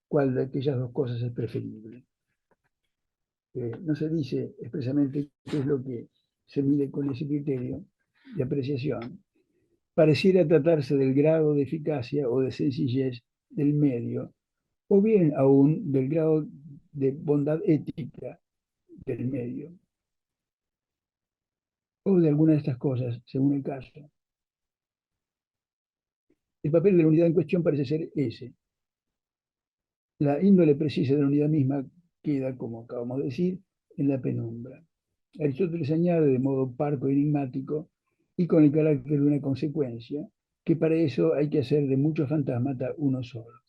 cuál de aquellas dos cosas es preferible. No se dice expresamente qué es lo que se mide con ese criterio de apreciación. Pareciera tratarse del grado de eficacia o de sencillez del medio, o bien aún del grado de bondad ética del medio, o de alguna de estas cosas, según el caso. El papel de la unidad en cuestión parece ser ese. La índole precisa de la unidad misma queda, como acabamos de decir, en la penumbra. Aristóteles añade de modo parco e enigmático y con el carácter de una consecuencia, que para eso hay que hacer de muchos fantasmas uno solo.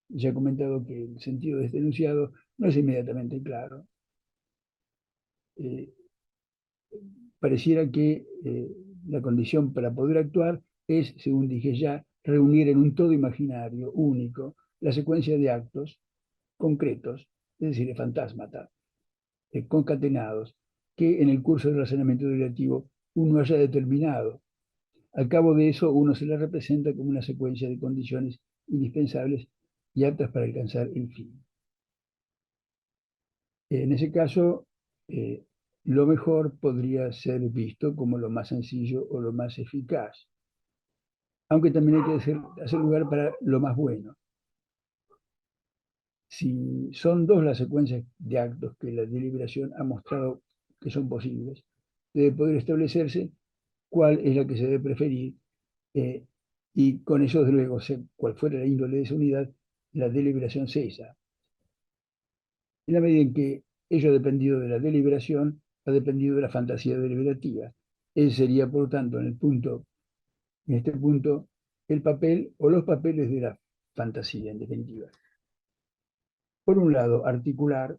Ya he comentado que el sentido de este enunciado no es inmediatamente claro. Pareciera que la condición para poder actuar es, según dije ya, reunir en un todo imaginario, único, la secuencia de actos concretos, es decir, de fantasmata, concatenados, que en el curso del razonamiento derivativo uno haya determinado. Al cabo de eso, uno se le representa como una secuencia de condiciones indispensables y aptas para alcanzar el fin. En ese caso, lo mejor podría ser visto como lo más sencillo o lo más eficaz, aunque también hay que hacer lugar para lo más bueno. Si son dos las secuencias de actos que la deliberación ha mostrado que son posibles, debe poder establecerse cuál es la que se debe preferir, y con eso, desde luego, cual fuera la índole de esa unidad, la deliberación cesa. En la medida en que ello ha dependido de la deliberación, ha dependido de la fantasía deliberativa. Ese sería, por lo tanto, en este punto, el papel o los papeles de la fantasía, en definitiva. Por un lado, articular,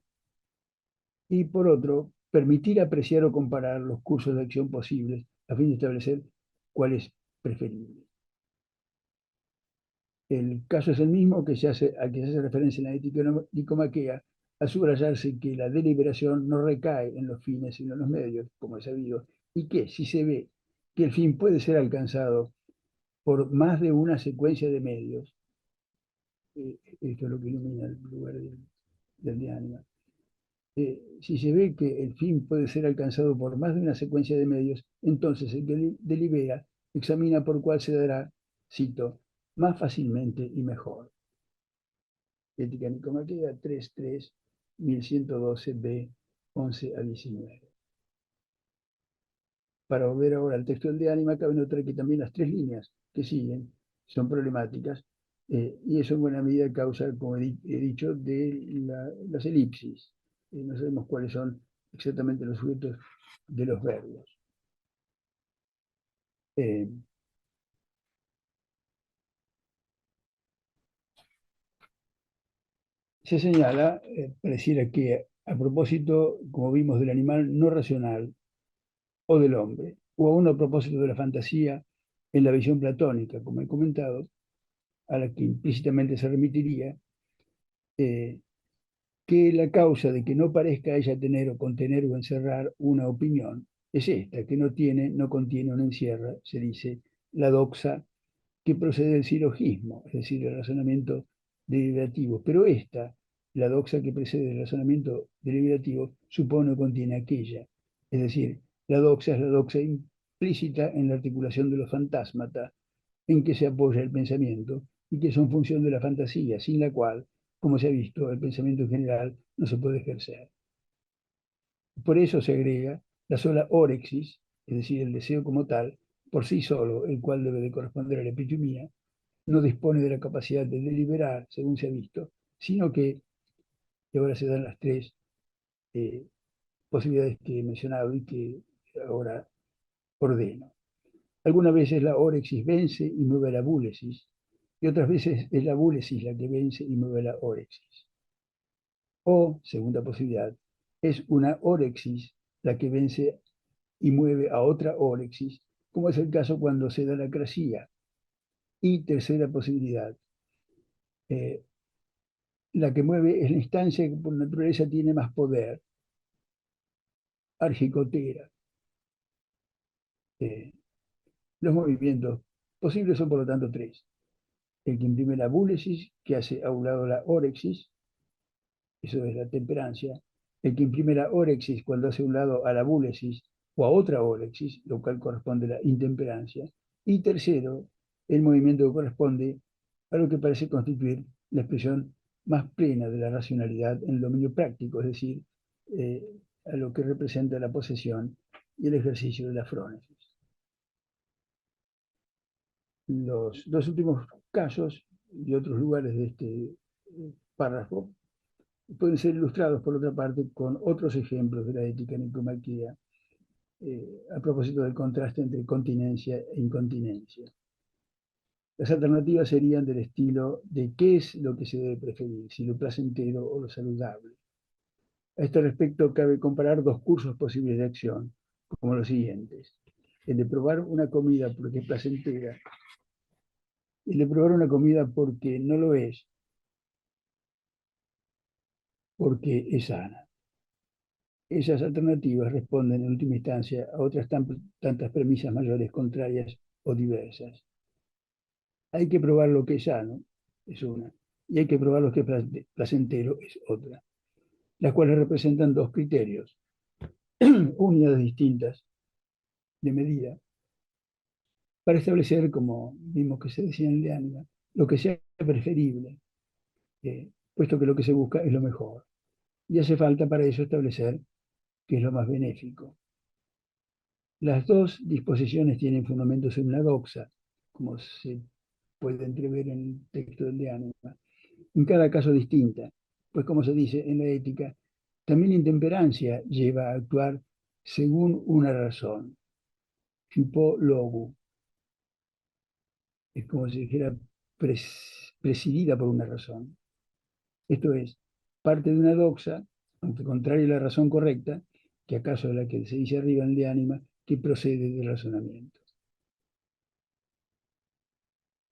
y por otro, permitir apreciar o comparar los cursos de acción posibles a fin de establecer cuál es preferible. El caso es el mismo que al que se hace referencia en la ética nicomaquea, al subrayarse que la deliberación no recae en los fines sino en los medios, como es sabido, y que si se ve que el fin puede ser alcanzado por más de una secuencia de medios, esto es lo que ilumina el lugar del de ánima, si se ve que el fin puede ser alcanzado por más de una secuencia de medios, entonces el que delibera examina por cuál se dará, cito, más fácilmente y mejor. Ética Nicomaquea 3.3, 1112b, 11 a 19. Para volver ahora al texto del de ánima, cabe notar que también las tres líneas que siguen son problemáticas, y eso en buena medida causa, como he dicho, de las elipsis. No sabemos cuáles son exactamente los sujetos de los verbos. Se señala, pareciera que a propósito, como vimos, del animal no racional o del hombre, o aún a propósito de la fantasía en la visión platónica, como he comentado, a la que implícitamente se remitiría, que la causa de que no parezca ella tener o contener o encerrar una opinión es esta, que no tiene, no contiene o no encierra, se dice, la doxa que procede del silogismo, es decir, el razonamiento deliberativo. Pero esta, la doxa que precede del razonamiento deliberativo, supone o contiene aquella. Es decir, la doxa es la doxa implícita en la articulación de los fantasmata, en que se apoya el pensamiento y que son función de la fantasía, sin la cual, como se ha visto, el pensamiento en general no se puede ejercer. Por eso se agrega la sola órexis, es decir, el deseo como tal, por sí solo, el cual debe de corresponder a la epitimía, no dispone de la capacidad de deliberar, según se ha visto, sino que, y ahora se dan las tres posibilidades que he mencionado y que ahora ordeno. Algunas veces la órexis vence y mueve la búlesis, y otras veces es la búlesis la que vence y mueve la órexis. O, segunda posibilidad, es una órexis la que vence y mueve a otra órexis, como es el caso cuando se da la crasía. Y tercera posibilidad, la que mueve es la instancia que por naturaleza tiene más poder, argicotera. Los movimientos posibles son, por lo tanto, tres. El que imprime la búlesis, que hace a un lado la órexis, eso es la temperancia. El que imprime la órexis cuando hace a un lado a la búlesis o a otra órexis, lo cual corresponde a la intemperancia. Y tercero, el movimiento que corresponde a lo que parece constituir la expresión más plena de la racionalidad en el dominio práctico, es decir, a lo que representa la posesión y el ejercicio de la frónesis. Los dos últimos casos y otros lugares de este párrafo pueden ser ilustrados, por otra parte, con otros ejemplos de la ética nicomaquea a propósito del contraste entre continencia e incontinencia. Las alternativas serían del estilo de qué es lo que se debe preferir, si lo placentero o lo saludable. A este respecto, cabe comparar dos cursos posibles de acción, como los siguientes. El de probar una comida porque es placentera, el de probar una comida porque no lo es, porque es sana. Esas alternativas responden en última instancia a otras tantas premisas mayores contrarias o diversas. Hay que probar lo que es sano, es una, y hay que probar lo que es placentero, es otra, las cuales representan dos criterios, unidades distintas de medida, para establecer, como vimos que se decía en el de ánima, lo que sea preferible, puesto que lo que se busca es lo mejor. Y hace falta para eso establecer qué es lo más benéfico. Las dos disposiciones tienen fundamentos en una doxa, como se puede entrever en el texto del de ánima, en cada caso distinta, pues como se dice en la ética, también la intemperancia lleva a actuar según una razón, tipo logu, es como si dijera presidida por una razón. Esto es, parte de una doxa, aunque contraria a la razón correcta, que acaso es la que se dice arriba en el de ánima, que procede del razonamiento.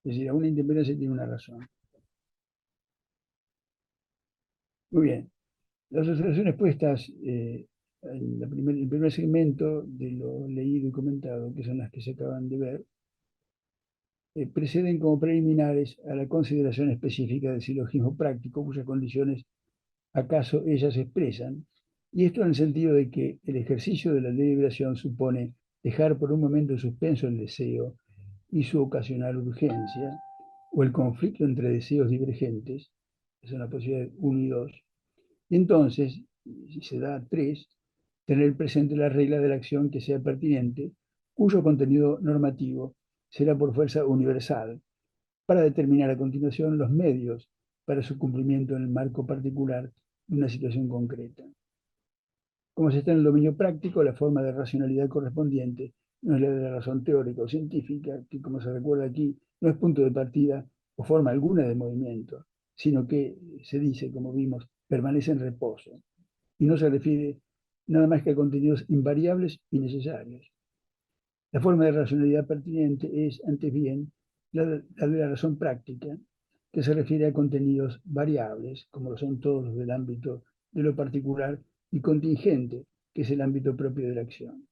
Es decir, una intemperanza tiene una razón. Muy bien. Las observaciones puestas en el primer segmento de lo leído y comentado, que son las que se acaban de ver, preceden como preliminares a la consideración específica del silogismo práctico, cuyas condiciones acaso ellas expresan, y esto en el sentido de que el ejercicio de la deliberación supone dejar por un momento en suspenso el deseo y su ocasional urgencia, o el conflicto entre deseos divergentes, que son la posibilidad de 1 y 2, y entonces, si se da 3, tener presente la regla de la acción que sea pertinente, cuyo contenido normativo será por fuerza universal, para determinar a continuación los medios para su cumplimiento en el marco particular de una situación concreta. Como se está en el dominio práctico, la forma de racionalidad correspondiente no es la de la razón teórica o científica, que como se recuerda aquí, no es punto de partida o forma alguna de movimiento, sino que, se dice, como vimos, permanece en reposo, y no se refiere nada más que a contenidos invariables y necesarios. La forma de racionalidad pertinente es, antes bien, la de la razón práctica, que se refiere a contenidos variables, como lo son todos los del ámbito de lo particular, y contingente, que es el ámbito propio de la acción.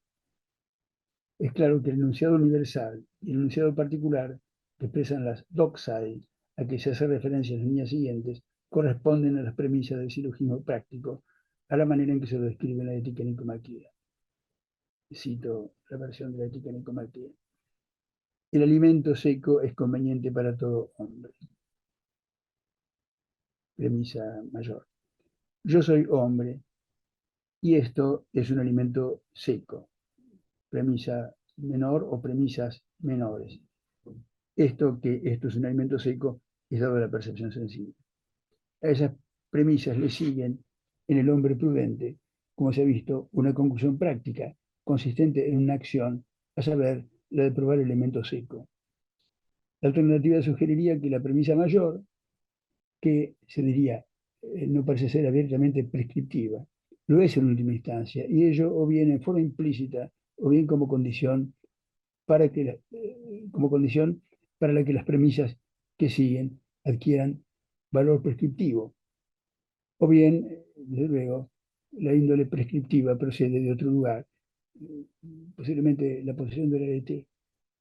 Es claro que el enunciado universal y el enunciado particular, que expresan las doxae, a que se hace referencia en las líneas siguientes, corresponden a las premisas del silogismo práctico, a la manera en que se lo describe en la ética nicomaquea. Cito la versión de la ética nicomaquea. El alimento seco es conveniente para todo hombre. Premisa mayor. Yo soy hombre y esto es un alimento seco. Premisa menor o premisas menores. Esto es un alimento seco es dado a la percepción sensible. A esas premisas le siguen en el hombre prudente, como se ha visto, una conclusión práctica consistente en una acción, a saber, la de probar el elemento seco. La alternativa sugeriría que la premisa mayor, que se diría no parece ser abiertamente prescriptiva, lo es en última instancia, y ello o bien en forma implícita o bien como condición para la que las premisas que siguen adquieran valor prescriptivo, O bien, desde luego, la índole prescriptiva procede de otro lugar, posiblemente la posición del arete,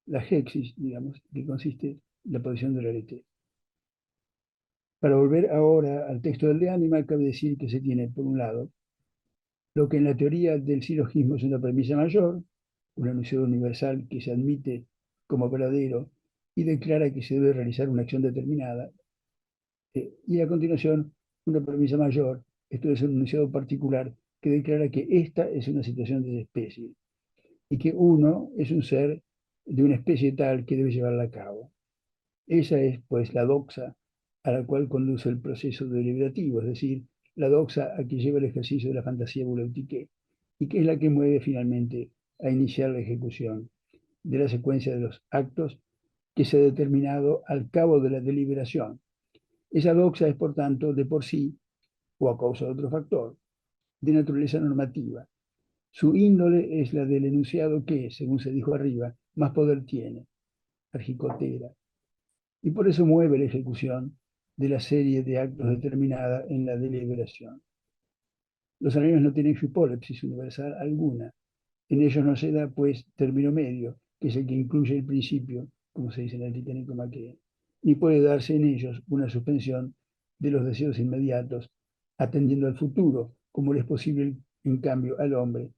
la hexis, digamos, que consiste en la posición del arete. Para volver ahora al texto del de Ánima, cabe decir que se tiene, por un lado, lo que en la teoría del silogismo es una premisa mayor, un enunciado universal que se admite como verdadero y declara que se debe realizar una acción determinada, y a continuación una premisa mayor, esto es un enunciado particular que declara que esta es una situación de especie y que uno es un ser de una especie tal que debe llevarla a cabo. Esa es, pues, la doxa a la cual conduce el proceso deliberativo, es decir, la doxa a que lleva el ejercicio de la fantasía buleutique, y que es la que mueve finalmente a iniciar la ejecución de la secuencia de los actos que se ha determinado al cabo de la deliberación. Esa doxa es, por tanto, de por sí, o a causa de otro factor, de naturaleza normativa. Su índole es la del enunciado que, según se dijo arriba, más poder tiene, argicotera, y por eso mueve la ejecución de la serie de actos determinada en la deliberación. Los anillos no tienen hipólepsis universal alguna. En ellos no se da, pues, término medio, que es el que incluye el principio, como se dice en el titánico Maquet, ni puede darse en ellos una suspensión de los deseos inmediatos, atendiendo al futuro, como le es posible, en cambio, al hombre,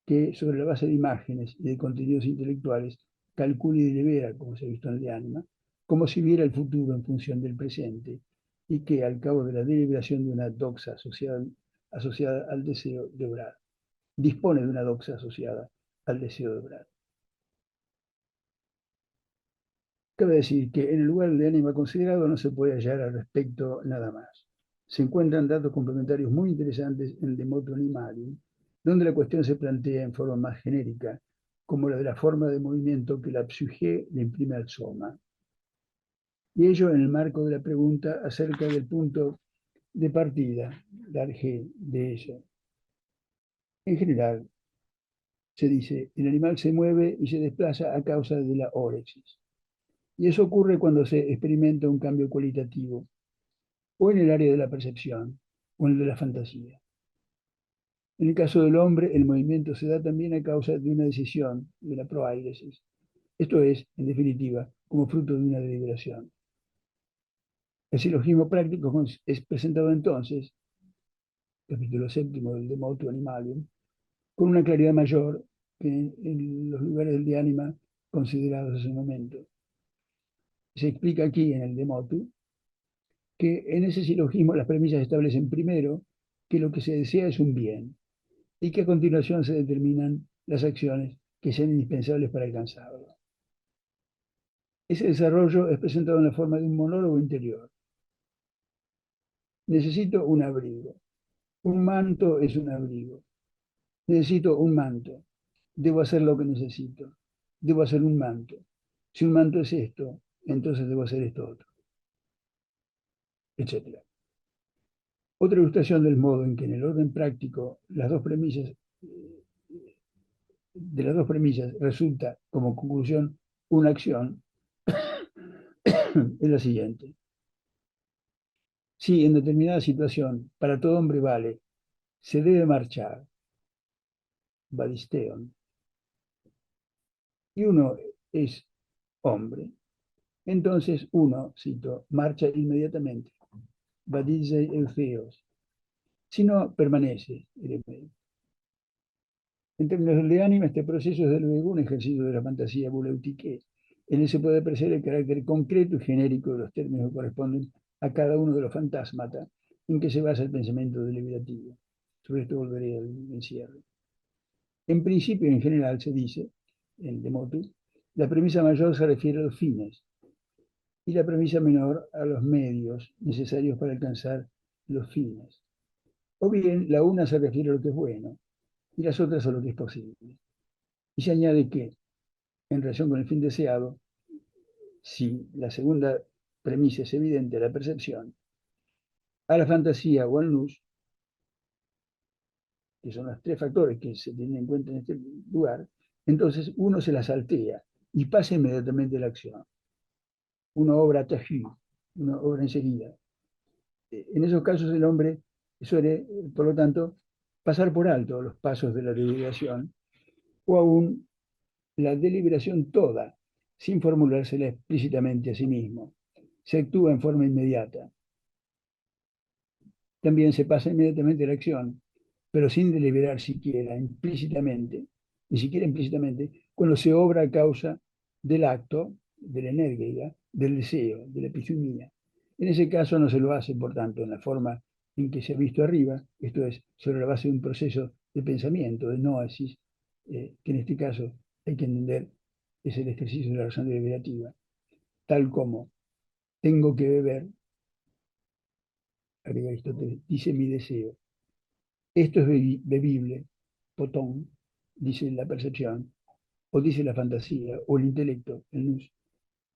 que sobre la base de imágenes y de contenidos intelectuales calcula y delibera, como se ha visto en el de Ánima, como si viera el futuro en función del presente, y que al cabo de la deliberación de una doxa asociada al deseo de obrar, dispone de una doxa asociada al deseo de obrar. Cabe decir que en el lugar de Ánima considerado no se puede hallar al respecto nada más. Se encuentran datos complementarios muy interesantes en el de Motu Animalium, donde la cuestión se plantea en forma más genérica, como la de la forma de movimiento que la psique le imprime al soma. Y ello en el marco de la pregunta acerca del punto de partida, dar G de ello. En general, se dice, el animal se mueve y se desplaza a causa de la órexis. Y eso ocurre cuando se experimenta un cambio cualitativo, o en el área de la percepción, o en el de la fantasía. En el caso del hombre, el movimiento se da también a causa de una decisión, de la proairesis. Esto es, en definitiva, como fruto de una deliberación. El silogismo práctico es presentado entonces, capítulo 7 del De Motu Animalium, con una claridad mayor que en los lugares del de Ánima considerados en ese momento. Se explica aquí en el De Motu que en ese silogismo las premisas establecen primero que lo que se desea es un bien y que a continuación se determinan las acciones que sean indispensables para alcanzarlo. Ese desarrollo es presentado en la forma de un monólogo interior. Necesito un abrigo. Un manto es un abrigo. Necesito un manto. Debo hacer lo que necesito. Debo hacer un manto. Si un manto es esto, entonces debo hacer esto otro, etc. Otra ilustración del modo en que en el orden práctico de las dos premisas resulta como conclusión una acción es la siguiente. Si en determinada situación para todo hombre vale, se debe marchar, vadisteon, y uno es hombre, entonces uno, cito, marcha inmediatamente, vadizei eufeos, si no, permanece, eremei. En términos de ánima, este proceso es de luego un ejercicio de la fantasía buleutique. En él se puede apreciar el carácter concreto y genérico de los términos que corresponden a cada uno de los fantasmata en que se basa el pensamiento deliberativo. Sobre esto volveré al encierro. En principio, en general, se dice, en De Motu, la premisa mayor se refiere a los fines y la premisa menor a los medios necesarios para alcanzar los fines. O bien, la una se refiere a lo que es bueno y las otras a lo que es posible. Y se añade que, en relación con el fin deseado, si la segunda premisa es evidente a la percepción, a la fantasía o al luz, que son los tres factores que se tienen en cuenta en este lugar, entonces uno se la saltea y pasa inmediatamente a la acción. Uno obra tají, uno obra enseguida. En esos casos el hombre Suele, por lo tanto, pasar por alto los pasos de la deliberación o aún la deliberación toda, sin formulársela explícitamente a sí mismo. Se actúa en forma inmediata. También se pasa inmediatamente a la acción, pero sin deliberar siquiera implícitamente, ni siquiera implícitamente, cuando se obra a causa del acto, de la energía, del deseo, de la epifemia. En ese caso no se lo hace, por tanto, en la forma en que se ha visto arriba, esto es, sobre la base de un proceso de pensamiento, de noesis, que en este caso hay que entender es el ejercicio de la razón deliberativa, tal como tengo que beber, agrega Aristóteles, dice mi deseo. Esto es bebible, potón, dice la percepción, o dice la fantasía, o el intelecto, el nous.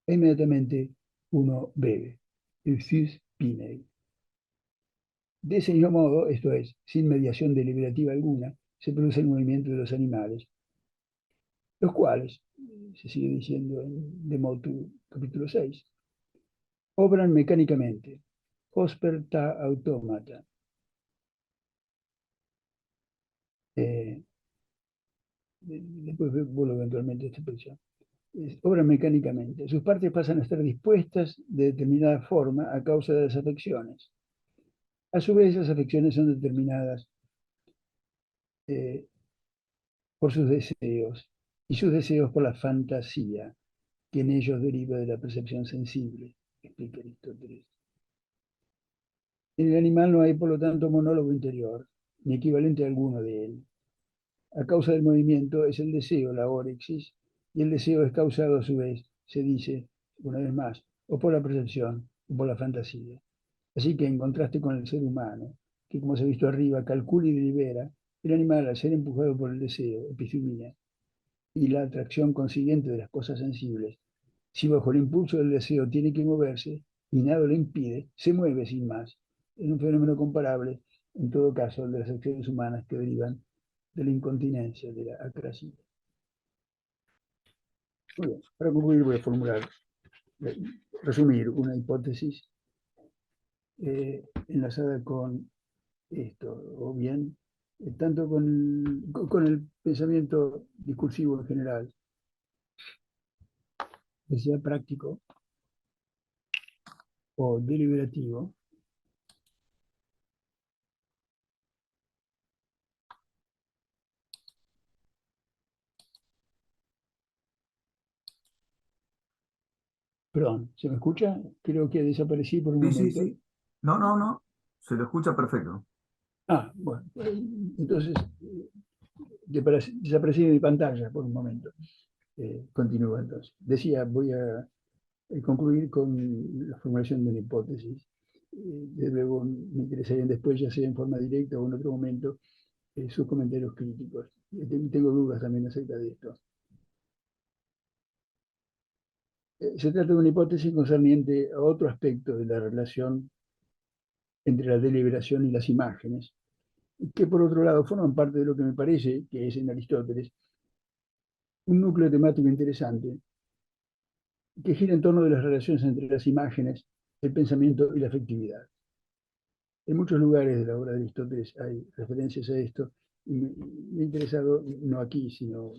E inmediatamente uno bebe, el fus pinei. De ese mismo modo, esto es, sin mediación deliberativa alguna, se produce el movimiento de los animales, los cuales, se sigue diciendo en De Motu, capítulo 6, obran mecánicamente, osperta automata. Después vuelvo eventualmente a esta expresión. Obran mecánicamente. Sus partes pasan a estar dispuestas de determinada forma a causa de las afecciones. A su vez, esas afecciones son determinadas por sus deseos y sus deseos por la fantasía, que en ellos deriva de la percepción sensible, explica Aristóteles. En el animal no hay, por lo tanto, monólogo interior, ni equivalente alguno de él. A causa del movimiento es el deseo, la órexis, y el deseo es causado a su vez, se dice, una vez más, o por la percepción o por la fantasía. Así que en contraste con el ser humano, que como se ha visto arriba, calcula y delibera, el animal al ser empujado por el deseo, epifemia, y la atracción consiguiente de las cosas sensibles, si bajo el impulso del deseo tiene que moverse y nada lo impide, se mueve sin más. Es un fenómeno comparable, en todo caso, al de las acciones humanas que derivan de la incontinencia, de la acrasia. Muy bien, para concluir voy a formular, resumir una hipótesis enlazada con esto, o bien tanto con el pensamiento discursivo en general, que sea práctico o deliberativo, perdón, ¿se me escucha? Creo que desaparecí por un Sí, sí, momento. sí. No, no, no. Se lo escucha perfecto. Bueno, entonces desaparecí de mi pantalla por un momento. Continúo entonces. Decía, voy a concluir con la formulación de una hipótesis. Desde luego me interesarían después, ya sea en forma directa o en otro momento, sus comentarios críticos. Tengo dudas también acerca de esto. Se trata de una hipótesis concerniente a otro aspecto de la relación entre la deliberación y las imágenes, que por otro lado forman parte de lo que me parece que es en Aristóteles un núcleo temático interesante que gira en torno de las relaciones entre las imágenes, el pensamiento y la afectividad. En muchos lugares de la obra de Aristóteles hay referencias a esto, y me ha interesado, no aquí, sino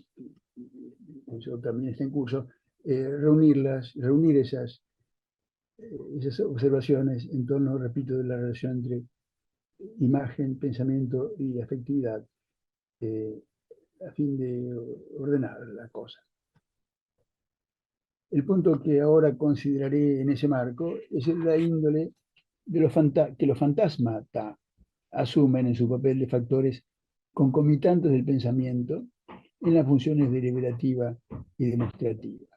eso también está en curso, reunir esas observaciones en torno, repito, de la relación entre imagen, pensamiento y afectividad, eh, a fin de ordenar la cosa. El punto que ahora consideraré en ese marco es la índole de que los fantasmata asumen en su papel de factores concomitantes del pensamiento en las funciones deliberativa y demostrativa.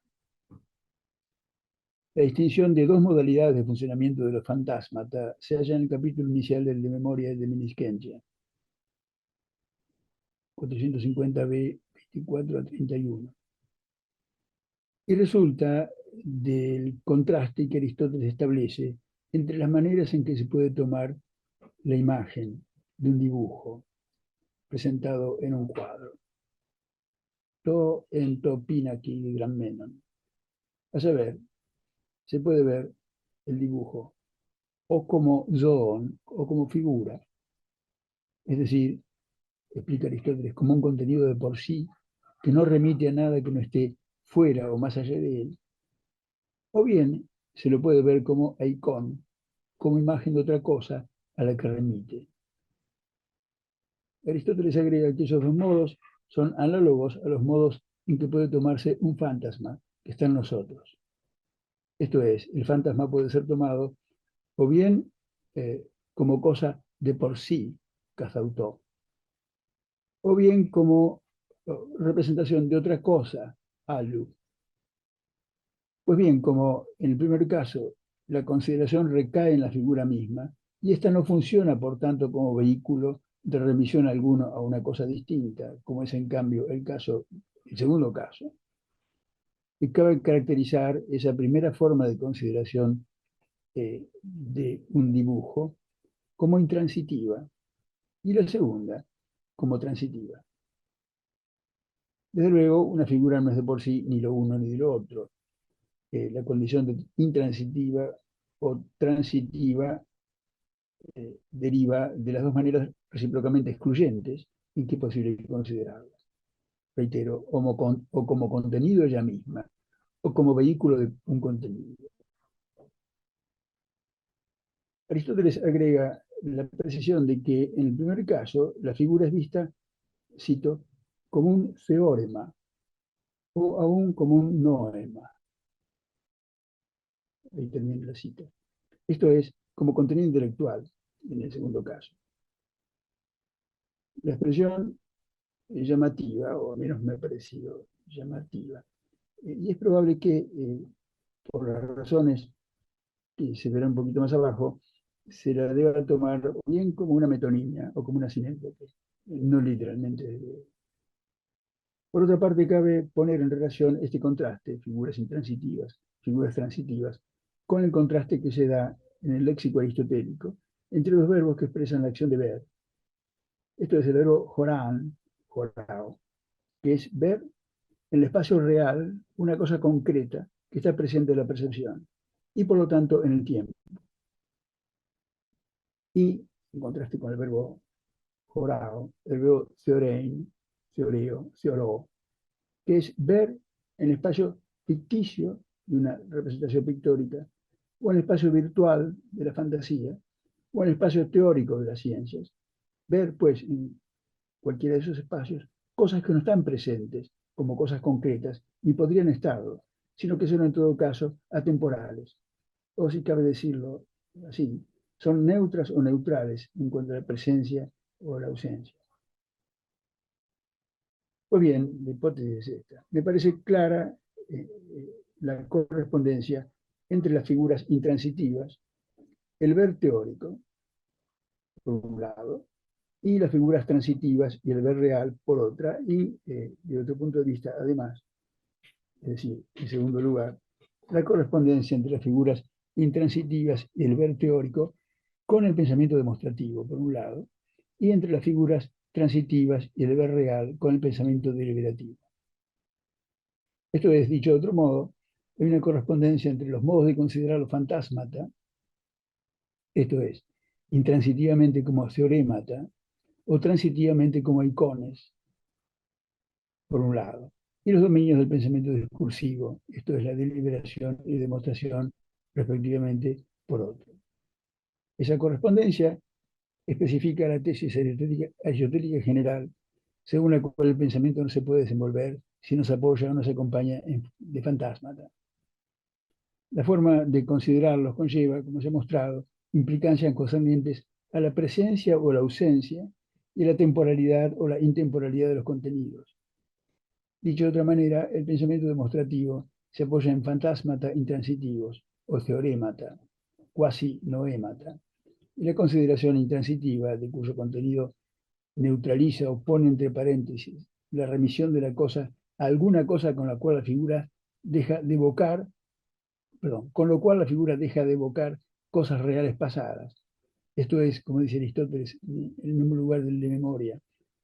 La distinción de dos modalidades de funcionamiento de los fantasmata se halla en el capítulo inicial del De Memoria de Meniscentia, 450b, 24 a 31. Y resulta del contraste que Aristóteles establece entre las maneras en que se puede tomar la imagen de un dibujo presentado en un cuadro. To en to pinaki de Gran Menon. A saber, se puede ver el dibujo o como zoon o como figura, es decir, explica Aristóteles, como un contenido de por sí, que no remite a nada que no esté fuera o más allá de él, o bien se lo puede ver como eikon, como imagen de otra cosa a la que remite. Aristóteles agrega que esos dos modos son análogos a los modos en que puede tomarse un fantasma que está en nosotros. Esto es, el fantasma puede ser tomado o bien como cosa de por sí, kazautó, o bien como representación de otra cosa, alu. Pues bien, como en el primer caso la consideración recae en la figura misma, y esta no funciona, por tanto, como vehículo de remisión alguno a una cosa distinta, como es en cambio el segundo caso, y cabe caracterizar esa primera forma de consideración de un dibujo como intransitiva, y la segunda como transitiva. Desde luego, una figura no es de por sí ni lo uno ni lo otro. La condición de intransitiva o transitiva deriva de las dos maneras recíprocamente excluyentes en que es posible considerarlas. Reitero, o como contenido ella misma, o como vehículo de un contenido. Aristóteles agrega la precisión de que en el primer caso la figura es vista, cito, como un teorema o aún como un noema. Ahí termina la cita. Esto es, como contenido intelectual, en el segundo caso. La expresión es llamativa, o al menos me ha parecido llamativa, y es probable que, por las razones que se verán un poquito más abajo, se la deba tomar bien como una metonimia o como una sinécdoque, no literalmente. Por otra parte, cabe poner en relación este contraste, figuras intransitivas, figuras transitivas, con el contraste que se da en el léxico aristotélico entre los verbos que expresan la acción de ver. Esto es el verbo jorán, jorao, que es ver en el espacio real una cosa concreta que está presente en la percepción y por lo tanto en el tiempo. Y en contraste con el verbo jorao, el verbo theorein, theoreo, theoro, que es ver en el espacio ficticio de una representación pictórica, o en el espacio virtual de la fantasía, o en el espacio teórico de las ciencias. Ver, pues, en cualquiera de esos espacios, cosas que no están presentes como cosas concretas, ni podrían estarlo, sino que son en todo caso atemporales, o si cabe decirlo así, son neutras o neutrales en cuanto a la presencia o la ausencia. Pues bien, la hipótesis es esta. Me parece clara la correspondencia entre las figuras intransitivas, el ver teórico, por un lado, y las figuras transitivas y el ver real, por otra, y de otro punto de vista, además, es decir, en segundo lugar, la correspondencia entre las figuras intransitivas y el ver teórico con el pensamiento demostrativo, por un lado, y entre las figuras transitivas y el ver real con el pensamiento deliberativo. Esto es, dicho de otro modo, hay una correspondencia entre los modos de considerar los fantasmata, esto es, intransitivamente como teoremata, o transitivamente como icones, por un lado, y los dominios del pensamiento discursivo, esto es, la deliberación y demostración, respectivamente, por otro. Esa correspondencia especifica la tesis aristotélica general, según la cual el pensamiento no se puede desenvolver si no se apoya o no se acompaña de fantasmata. La forma de considerarlos conlleva, como se ha mostrado, implicancias concernientes a la presencia o la ausencia y la temporalidad o la intemporalidad de los contenidos. Dicho de otra manera, el pensamiento demostrativo se apoya en fantasmata intransitivos o teoremata, quasi noemata, y la consideración intransitiva, de cuyo contenido neutraliza o pone entre paréntesis la remisión de la cosa a alguna cosa con la cual la figura deja de evocar, con lo cual la figura deja de evocar cosas reales pasadas. Esto es, como dice Aristóteles, en el mismo lugar del de memoria.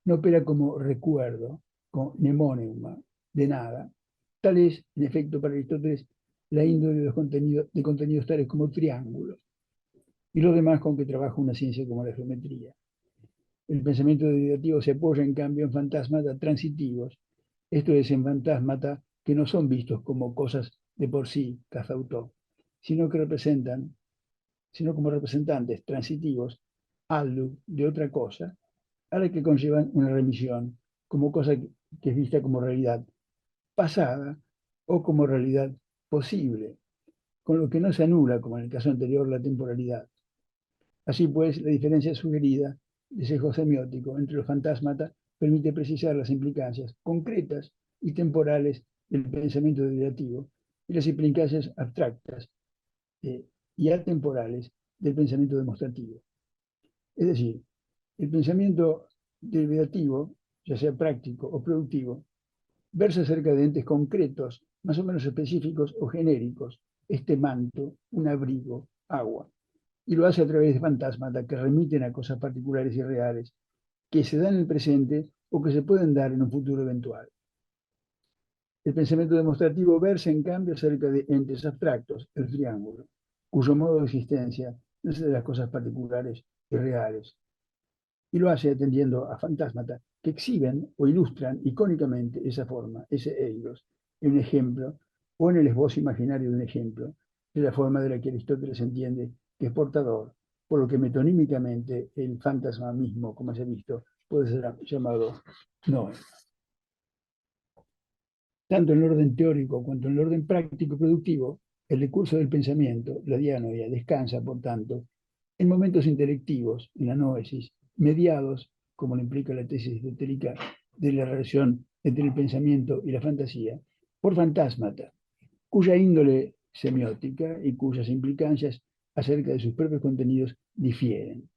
No opera como recuerdo, con mnemoneuma, de nada. Tal es, en efecto, para Aristóteles, la índole de contenidos tales como triángulos, y lo demás con que trabaja una ciencia como la geometría. El pensamiento derivativo se apoya en cambio en fantasmata transitivos, esto es, en fantasmata que no son vistos como cosas de por sí, cazauto, sino que representan, sino como representantes transitivos, algo de otra cosa, a la que conllevan una remisión, como cosa que es vista como realidad pasada o como realidad posible, con lo que no se anula, como en el caso anterior, la temporalidad. Así pues, la diferencia sugerida de sesgo semiótico entre los fantasmata permite precisar las implicancias concretas y temporales del pensamiento derivativo y las implicancias abstractas y atemporales del pensamiento demostrativo. Es decir, el pensamiento derivativo, ya sea práctico o productivo, versa acerca de entes concretos, más o menos específicos o genéricos, este manto, un abrigo, agua, y lo hace a través de fantasmas que remiten a cosas particulares y reales, que se dan en el presente o que se pueden dar en un futuro eventual. El pensamiento demostrativo versa, en cambio, acerca de entes abstractos, el triángulo, cuyo modo de existencia no es de las cosas particulares y reales, y lo hace atendiendo a fantasmas que exhiben o ilustran icónicamente esa forma, ese eidos, en un ejemplo o en el esbozo imaginario de un ejemplo, de la forma de la que Aristóteles entiende que es portador, por lo que metonímicamente el fantasma mismo, como se ha visto, puede ser llamado noe. Tanto en el orden teórico cuanto en el orden práctico y productivo, el recurso del pensamiento, la dianoia, descansa, por tanto, en momentos intelectivos, en la noesis, mediados, como lo implica la tesis esotérica de la relación entre el pensamiento y la fantasía, por fantasmata, cuya índole semiótica y cuyas implicancias acerca de sus propios contenidos difieren.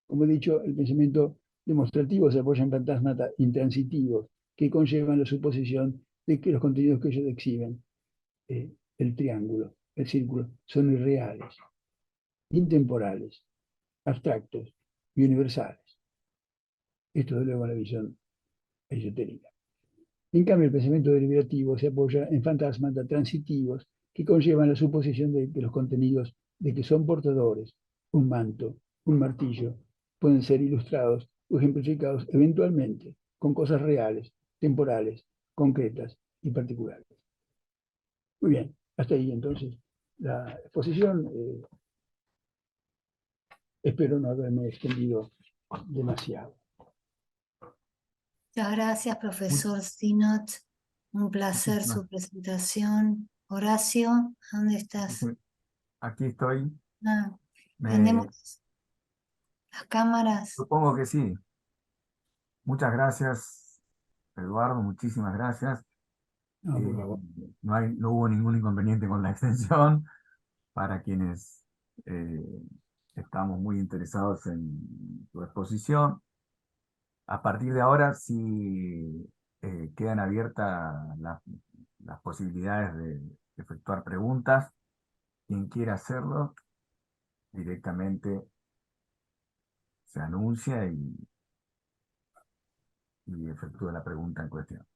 Como he dicho, el pensamiento demostrativo se apoya en fantasmata intransitivos que conllevan la suposición de que los contenidos que ellos exhiben, el triángulo, el círculo, son irreales, intemporales, abstractos y universales. Esto es luego la visión esotérica. En cambio, el pensamiento derivativo se apoya en fantasmas transitivos que conllevan la suposición de que los contenidos de que son portadores, un manto, un martillo, pueden ser ilustrados o ejemplificados eventualmente con cosas reales, temporales, concretas y particulares. Muy bien, hasta ahí entonces la exposición. Espero no haberme extendido demasiado. Muchas gracias, profesor Sinot. Un placer su presentación. Horacio, ¿dónde estás? Aquí estoy. Prendemos las cámaras. Supongo que sí. Muchas gracias, Eduardo, muchísimas gracias. No hubo ningún inconveniente con la extensión para quienes estamos muy interesados en tu exposición. A partir de ahora, sí quedan abiertas las posibilidades de efectuar preguntas. Quien quiera hacerlo, directamente se anuncia y efectúa la pregunta en cuestión.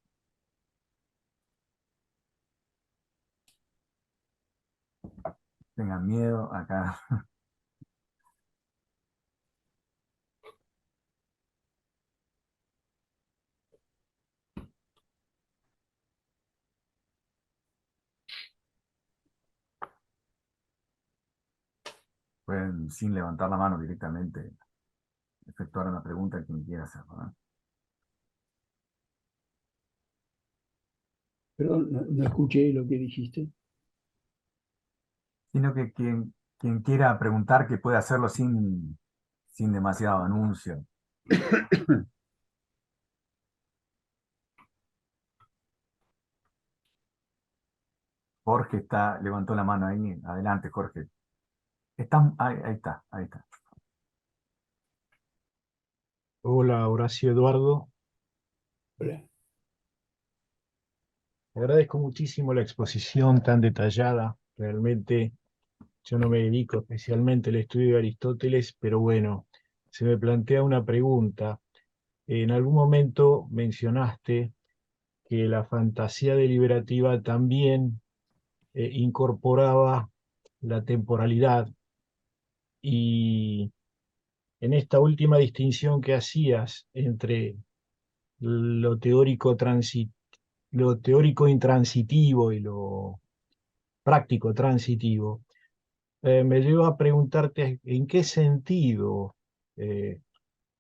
Tengan miedo, acá. Pueden, sin levantar la mano directamente, efectuar una pregunta a quien quiera hacerlo, ¿no? Perdón, no escuché lo que dijiste. Sino que quien quiera preguntar que puede hacerlo sin demasiado anuncio. Jorge levantó la mano ahí. Adelante, Jorge. Ahí está, ahí está. Hola, Horacio Eduardo. Hola. Agradezco muchísimo la exposición tan detallada. Realmente yo no me dedico especialmente al estudio de Aristóteles, pero bueno, se me plantea una pregunta. En algún momento mencionaste que la fantasía deliberativa también incorporaba la temporalidad y en esta última distinción que hacías entre lo lo teórico intransitivo y lo práctico transitivo, me lleva a preguntarte en qué sentido,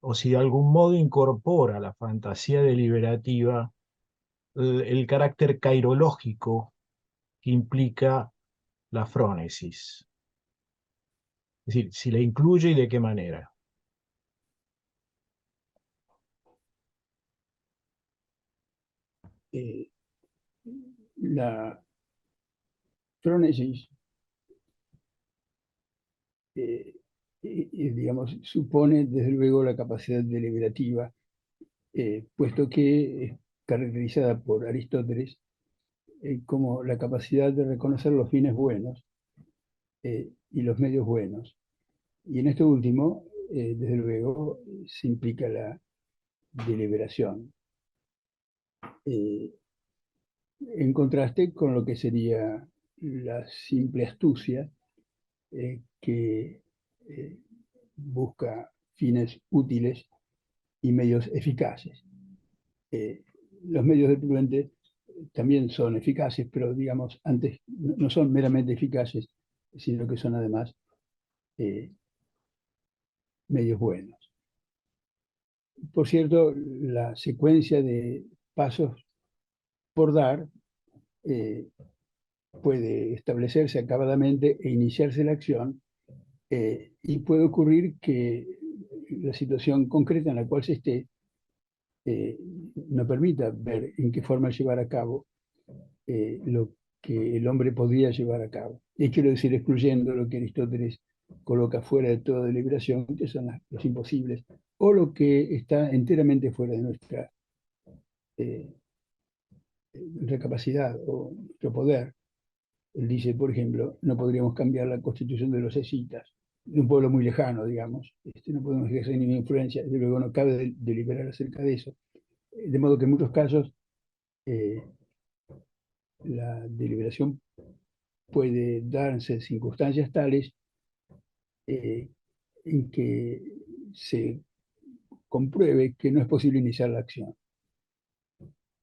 o si de algún modo incorpora la fantasía deliberativa el carácter cairológico que implica la frónesis. Es decir, si la incluye y de qué manera. La frónesis, digamos, supone desde luego la capacidad deliberativa, puesto que es caracterizada por Aristóteles como la capacidad de reconocer los fines buenos y los medios buenos. Y en esto último, desde luego, se implica la deliberación. En contraste con lo que sería la simple astucia, que busca fines útiles y medios eficaces. Los medios del prudente también son eficaces, pero digamos, antes no son meramente eficaces, sino que son además medios buenos. Por cierto, la secuencia de pasos por dar puede establecerse acabadamente e iniciarse la acción, y puede ocurrir que la situación concreta en la cual se esté no permita ver en qué forma llevar a cabo lo que el hombre podría llevar a cabo. Y quiero decir, excluyendo lo que Aristóteles coloca fuera de toda deliberación, que son los imposibles, o lo que está enteramente fuera de nuestra capacidad o nuestro poder. Él dice, por ejemplo, no podríamos cambiar la constitución de los escitas, de un pueblo muy lejano, digamos. No podemos ejercer ninguna influencia, desde luego no cabe deliberar acerca de eso. De modo que en muchos casos la deliberación puede darse en circunstancias tales en que se compruebe que no es posible iniciar la acción.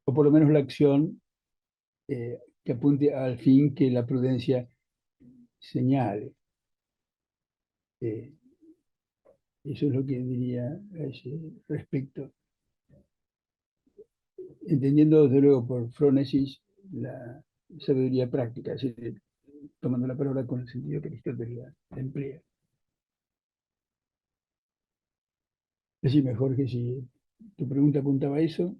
O por lo menos la acción que apunte al fin que la prudencia señale. Eso es lo que diría a ese respecto. Entendiendo desde luego por frónesis la sabiduría práctica, es decir, tomando la palabra con el sentido que Aristóteles la emplea. Decime, Jorge, si tu pregunta apuntaba a eso.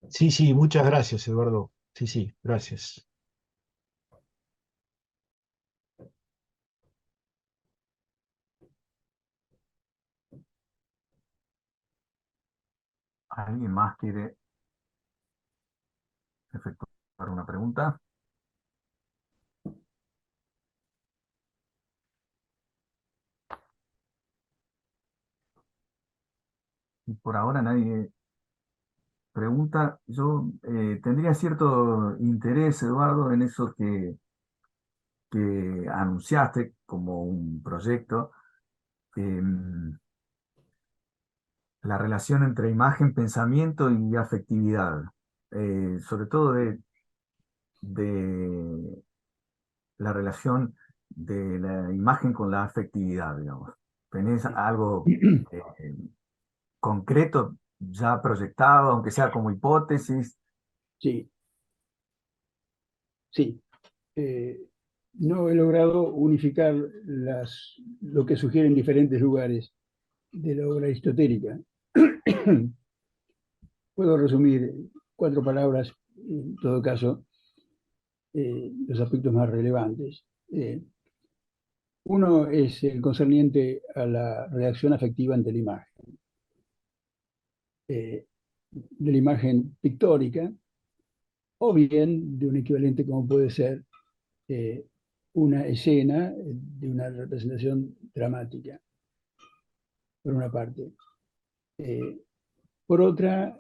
Sí, sí, muchas gracias, Eduardo. Sí, sí, gracias. ¿Alguien más quiere efectuar una pregunta? Y por ahora nadie pregunta. Yo tendría cierto interés, Eduardo, en eso que anunciaste como un proyecto, la relación entre imagen, pensamiento y afectividad, sobre todo de la relación de la imagen con la afectividad, digamos. ¿Tenés algo concreto ya proyectado, aunque sea como hipótesis? Sí, sí. No he logrado unificar lo que sugieren diferentes lugares de la obra aristotélica. Puedo resumir 4 palabras, en todo caso, los aspectos más relevantes. Uno es el concerniente a la reacción afectiva ante la imagen. De la imagen pictórica, o bien de un equivalente como puede ser una escena de una representación dramática, por una parte. Por otra,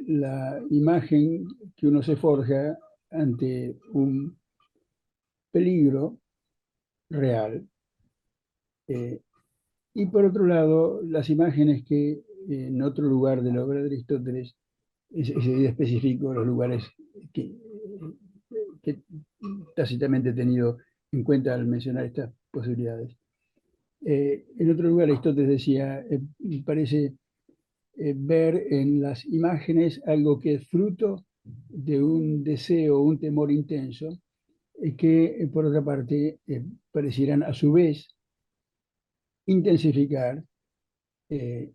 la imagen que uno se forja ante un peligro real, Y por otro lado, las imágenes que en otro lugar de la obra de Aristóteles, ese específico, los lugares que tácitamente he tenido en cuenta al mencionar estas posibilidades. En otro lugar Aristóteles decía, parece ver en las imágenes algo que es fruto de un deseo, un temor intenso, que por otra parte parecieran a su vez intensificar la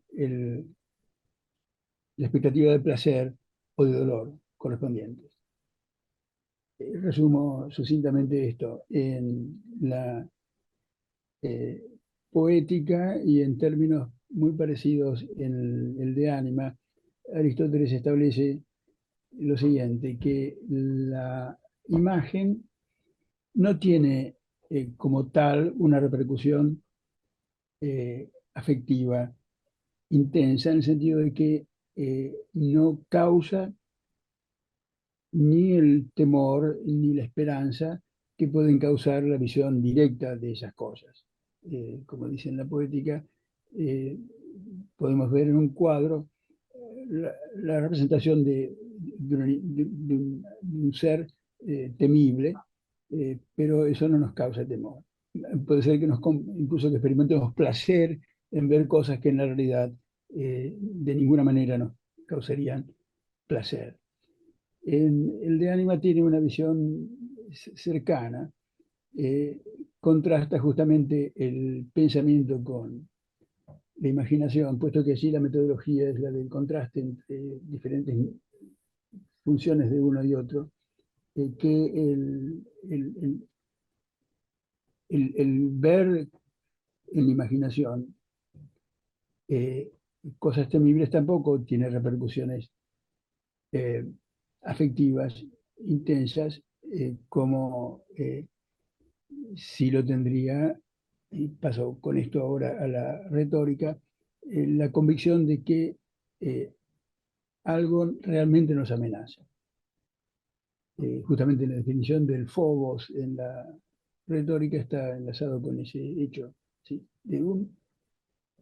expectativa de placer o de dolor correspondientes. Resumo sucintamente esto. En la poética y en términos muy parecidos en el de ánima, Aristóteles establece lo siguiente, que la imagen no tiene como tal una repercusión afectiva intensa, en el sentido de que no causa ni el temor ni la esperanza que pueden causar la visión directa de esas cosas. Como dice en la poética, podemos ver en un cuadro la representación de un ser temible, pero eso no nos causa temor. Puede ser que incluso que experimentemos placer en ver cosas que en la realidad de ninguna manera nos causarían placer. El de ánima tiene una visión cercana, contrasta justamente el pensamiento con la imaginación, puesto que allí la metodología es la del contraste entre diferentes funciones de uno y otro, que el ver en la imaginación cosas temibles tampoco tiene repercusiones afectivas intensas, como si lo tendría, y paso con esto ahora a la retórica, la convicción de que algo realmente nos amenaza. Justamente la definición del phobos en la retórica está enlazado con ese hecho, ¿sí?, de un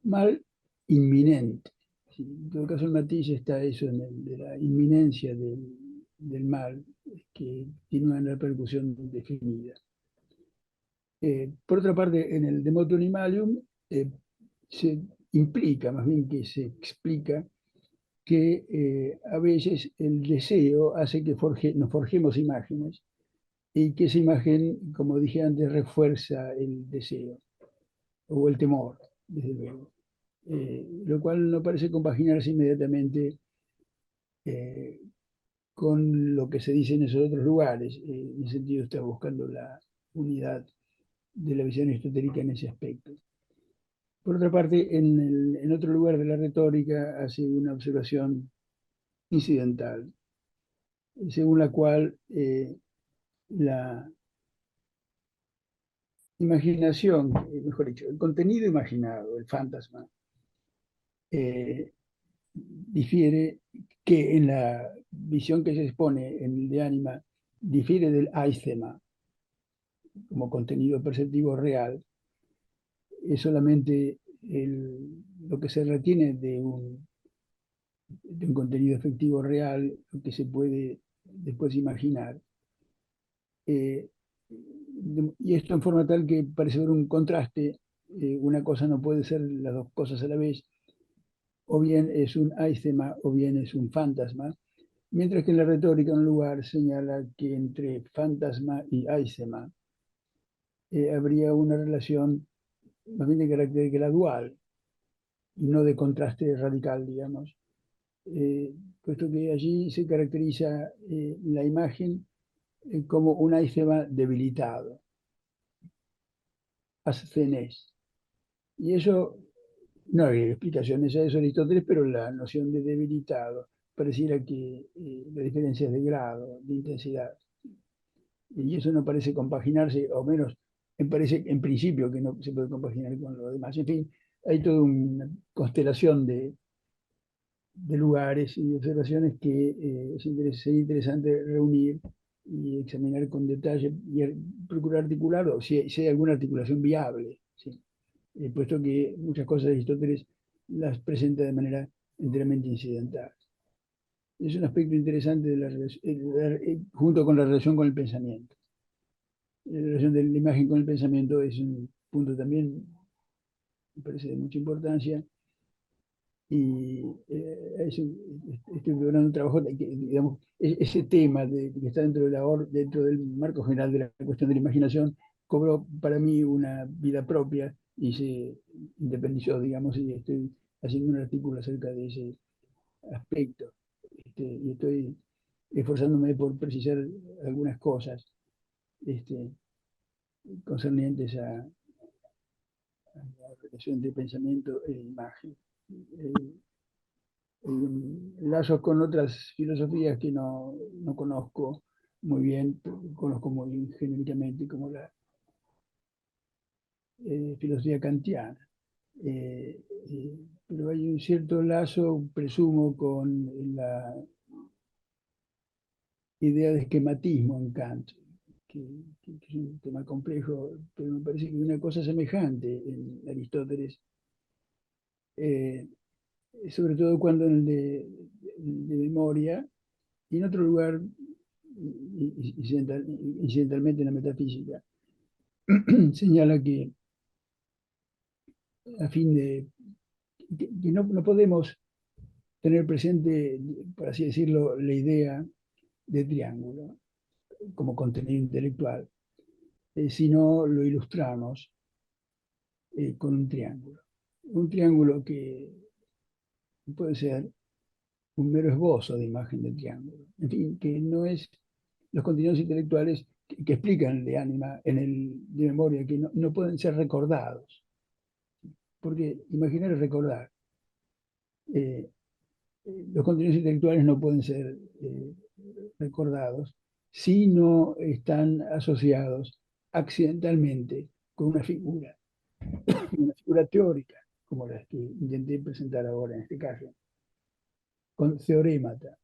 mal inminente. ¿Sí? En todo caso, el matiz está eso de la inminencia del mal, que tiene una repercusión definida. Por otra parte, en el De Motu Animalium se implica, más bien que se explica, que a veces el deseo hace que nos forjemos imágenes y que esa imagen, como dije antes, refuerza el deseo o el temor, desde luego. Lo cual no parece compaginarse inmediatamente con lo que se dice en esos otros lugares. En ese sentido está buscando la unidad de la visión aristotélica en ese aspecto. Por otra parte, en otro lugar de la retórica hace una observación incidental, según la cual la imaginación, mejor dicho, el contenido imaginado, el fantasma, difiere, que en la visión que se expone en el de ánima, difiere del aisthema como contenido perceptivo real, es solamente lo que se retiene de un contenido efectivo real, lo que se puede después imaginar. Y esto en forma tal que parece haber un contraste, una cosa no puede ser las dos cosas a la vez, o bien es un aisthema o bien es un fantasma, mientras que en la retórica en un lugar señala que entre fantasma y aisthema habría una relación más bien de carácter gradual y no de contraste radical, digamos, puesto que allí se caracteriza la imagen como un aisthema debilitado, ascenes. Y eso, no hay explicaciones a eso de Aristóteles, pero la noción de debilitado pareciera que la diferencia es de grado, de intensidad. Y eso no parece compaginarse, o menos me parece en principio que no se puede compaginar con lo demás. En fin, hay toda una constelación de lugares y observaciones que sería interesante reunir y examinar con detalle y procurar articular, o si hay alguna articulación viable, ¿sí?, puesto que muchas cosas de Aristóteles las presenta de manera enteramente incidental. Es un aspecto interesante de junto con la relación con el pensamiento. La relación de la imagen con el pensamiento es un punto también, me parece, de mucha importancia. Y estoy logrando un trabajo, digamos, ese tema que está dentro del marco general de la cuestión de la imaginación, cobró para mí una vida propia y se independizó, digamos, y estoy haciendo un artículo acerca de ese aspecto. Y estoy esforzándome por precisar algunas cosas este, concernientes a la relación de pensamiento e imagen. Lazos con otras filosofías que no conozco muy bien, conozco muy genéricamente, como la filosofía kantiana. Pero hay un cierto lazo, presumo, con la idea de esquematismo en Kant, que es un tema complejo, pero me parece que hay una cosa semejante en Aristóteles, eh, sobre todo cuando en el de memoria, y en otro lugar, incidentalmente en la metafísica, señala que a fin de que no podemos tener presente, por así decirlo, la idea de triángulo como contenido intelectual, si no lo ilustramos con un triángulo. Un triángulo que puede ser un mero esbozo de imagen de triángulo. En fin, que no es los contenidos intelectuales que explican el de ánima en el de memoria, que no pueden ser recordados. Porque imaginar es recordar. Eh, los contenidos intelectuales no pueden ser recordados si no están asociados accidentalmente con una figura teórica, como las que intenté presentar ahora en este caso, con teorémata,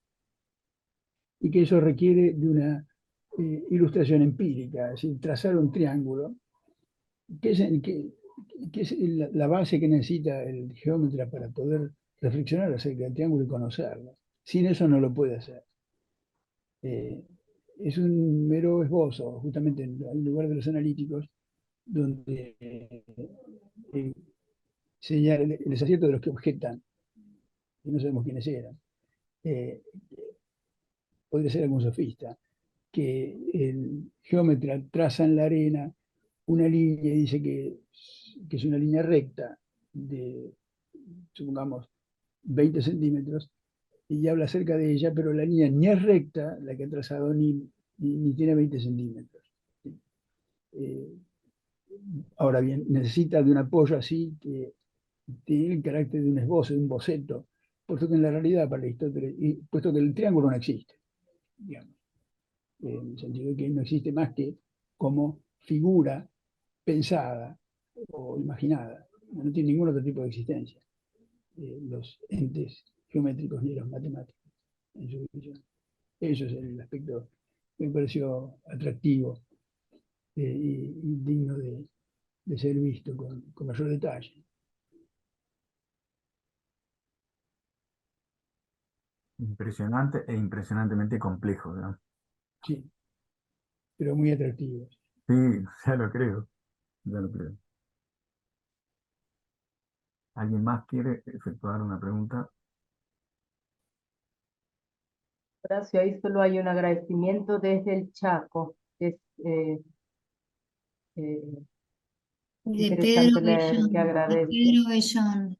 y que eso requiere de una ilustración empírica, es decir, trazar un triángulo, que es la base que necesita el geómetra para poder reflexionar acerca del triángulo y conocerlo. Sin eso no lo puede hacer. Es un mero esbozo, justamente en lugar de los analíticos, donde señala el desacierto de los que objetan, y no sabemos quiénes eran. Eh, Podría ser algún sofista, que el geómetra traza en la arena una línea y dice que es una línea recta de, supongamos, 20 centímetros, y habla acerca de ella, pero la línea ni es recta, la que ha trazado, ni tiene 20 centímetros. Eh, Ahora bien, necesita de un apoyo así que tiene el carácter de un esbozo, de un boceto, puesto que en la realidad para Aristóteles, y puesto que el triángulo no existe, digamos, en el sentido de que no existe más que como figura pensada o imaginada, no tiene ningún otro tipo de existencia, los entes geométricos ni los matemáticos en su visión. Eso es el aspecto que me pareció atractivo y digno de ser visto con mayor detalle. Impresionante e impresionantemente complejo, ¿no? Sí, pero muy atractivo. Sí, ya lo creo, ya lo creo. ¿Alguien más quiere efectuar una pregunta? Horacio, ahí solo hay un agradecimiento desde el Chaco. Es eh, De Pedro interesante leer que Bellón, de agradece. Pedro Bellón.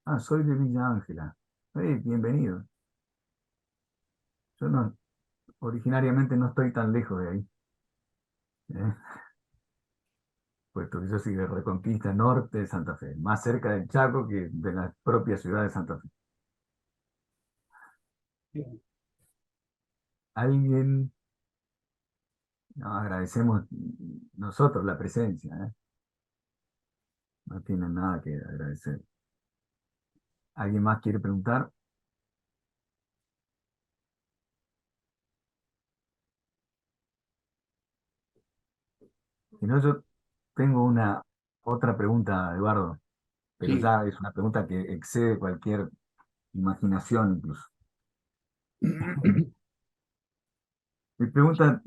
Ah, soy de Villa Ángela. Bienvenido. Yo no, originariamente no estoy tan lejos de ahí, ¿eh? Puesto que yo soy de Reconquista Norte de Santa Fe, más cerca del Chaco que de la propia ciudad de Santa Fe. ¿Alguien? No, agradecemos nosotros la presencia, ¿eh? No tienen nada que agradecer. ¿Alguien más quiere preguntar? Si no, yo tengo una otra pregunta, Eduardo, pero Sí. ya es una pregunta que excede cualquier imaginación incluso. Mi pregunta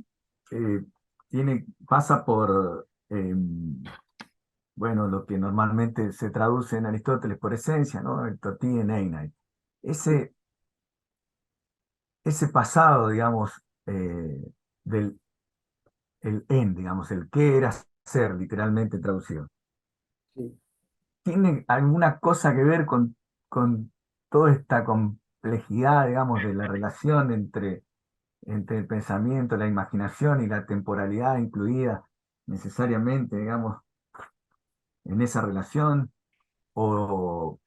pasa por, bueno, lo que normalmente se traduce en Aristóteles por esencia, ¿no? El toti en einai. Ese, ese pasado, digamos, del el en, digamos, el qué era ser, literalmente traducido. Sí. ¿Tiene alguna cosa que ver con toda esta complejidad, digamos, de la relación entre el pensamiento, la imaginación y la temporalidad incluida necesariamente, digamos, en esa relación? ¿O,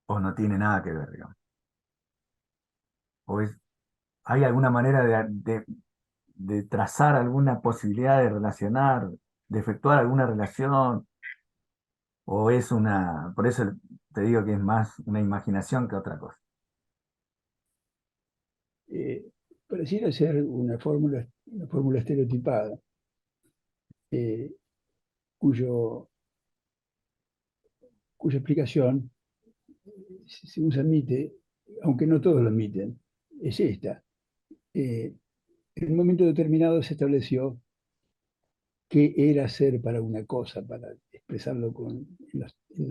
o no tiene nada que ver, digamos? ¿O hay alguna manera de trazar alguna posibilidad de relacionar, de efectuar alguna relación? ¿O es por eso te digo que es más una imaginación que otra cosa? Eh, Pareciera ser una fórmula estereotipada, eh, cuya explicación, según se admite, aunque no todos lo admiten, es esta. En un momento determinado se estableció qué era ser para una cosa, para expresarlo en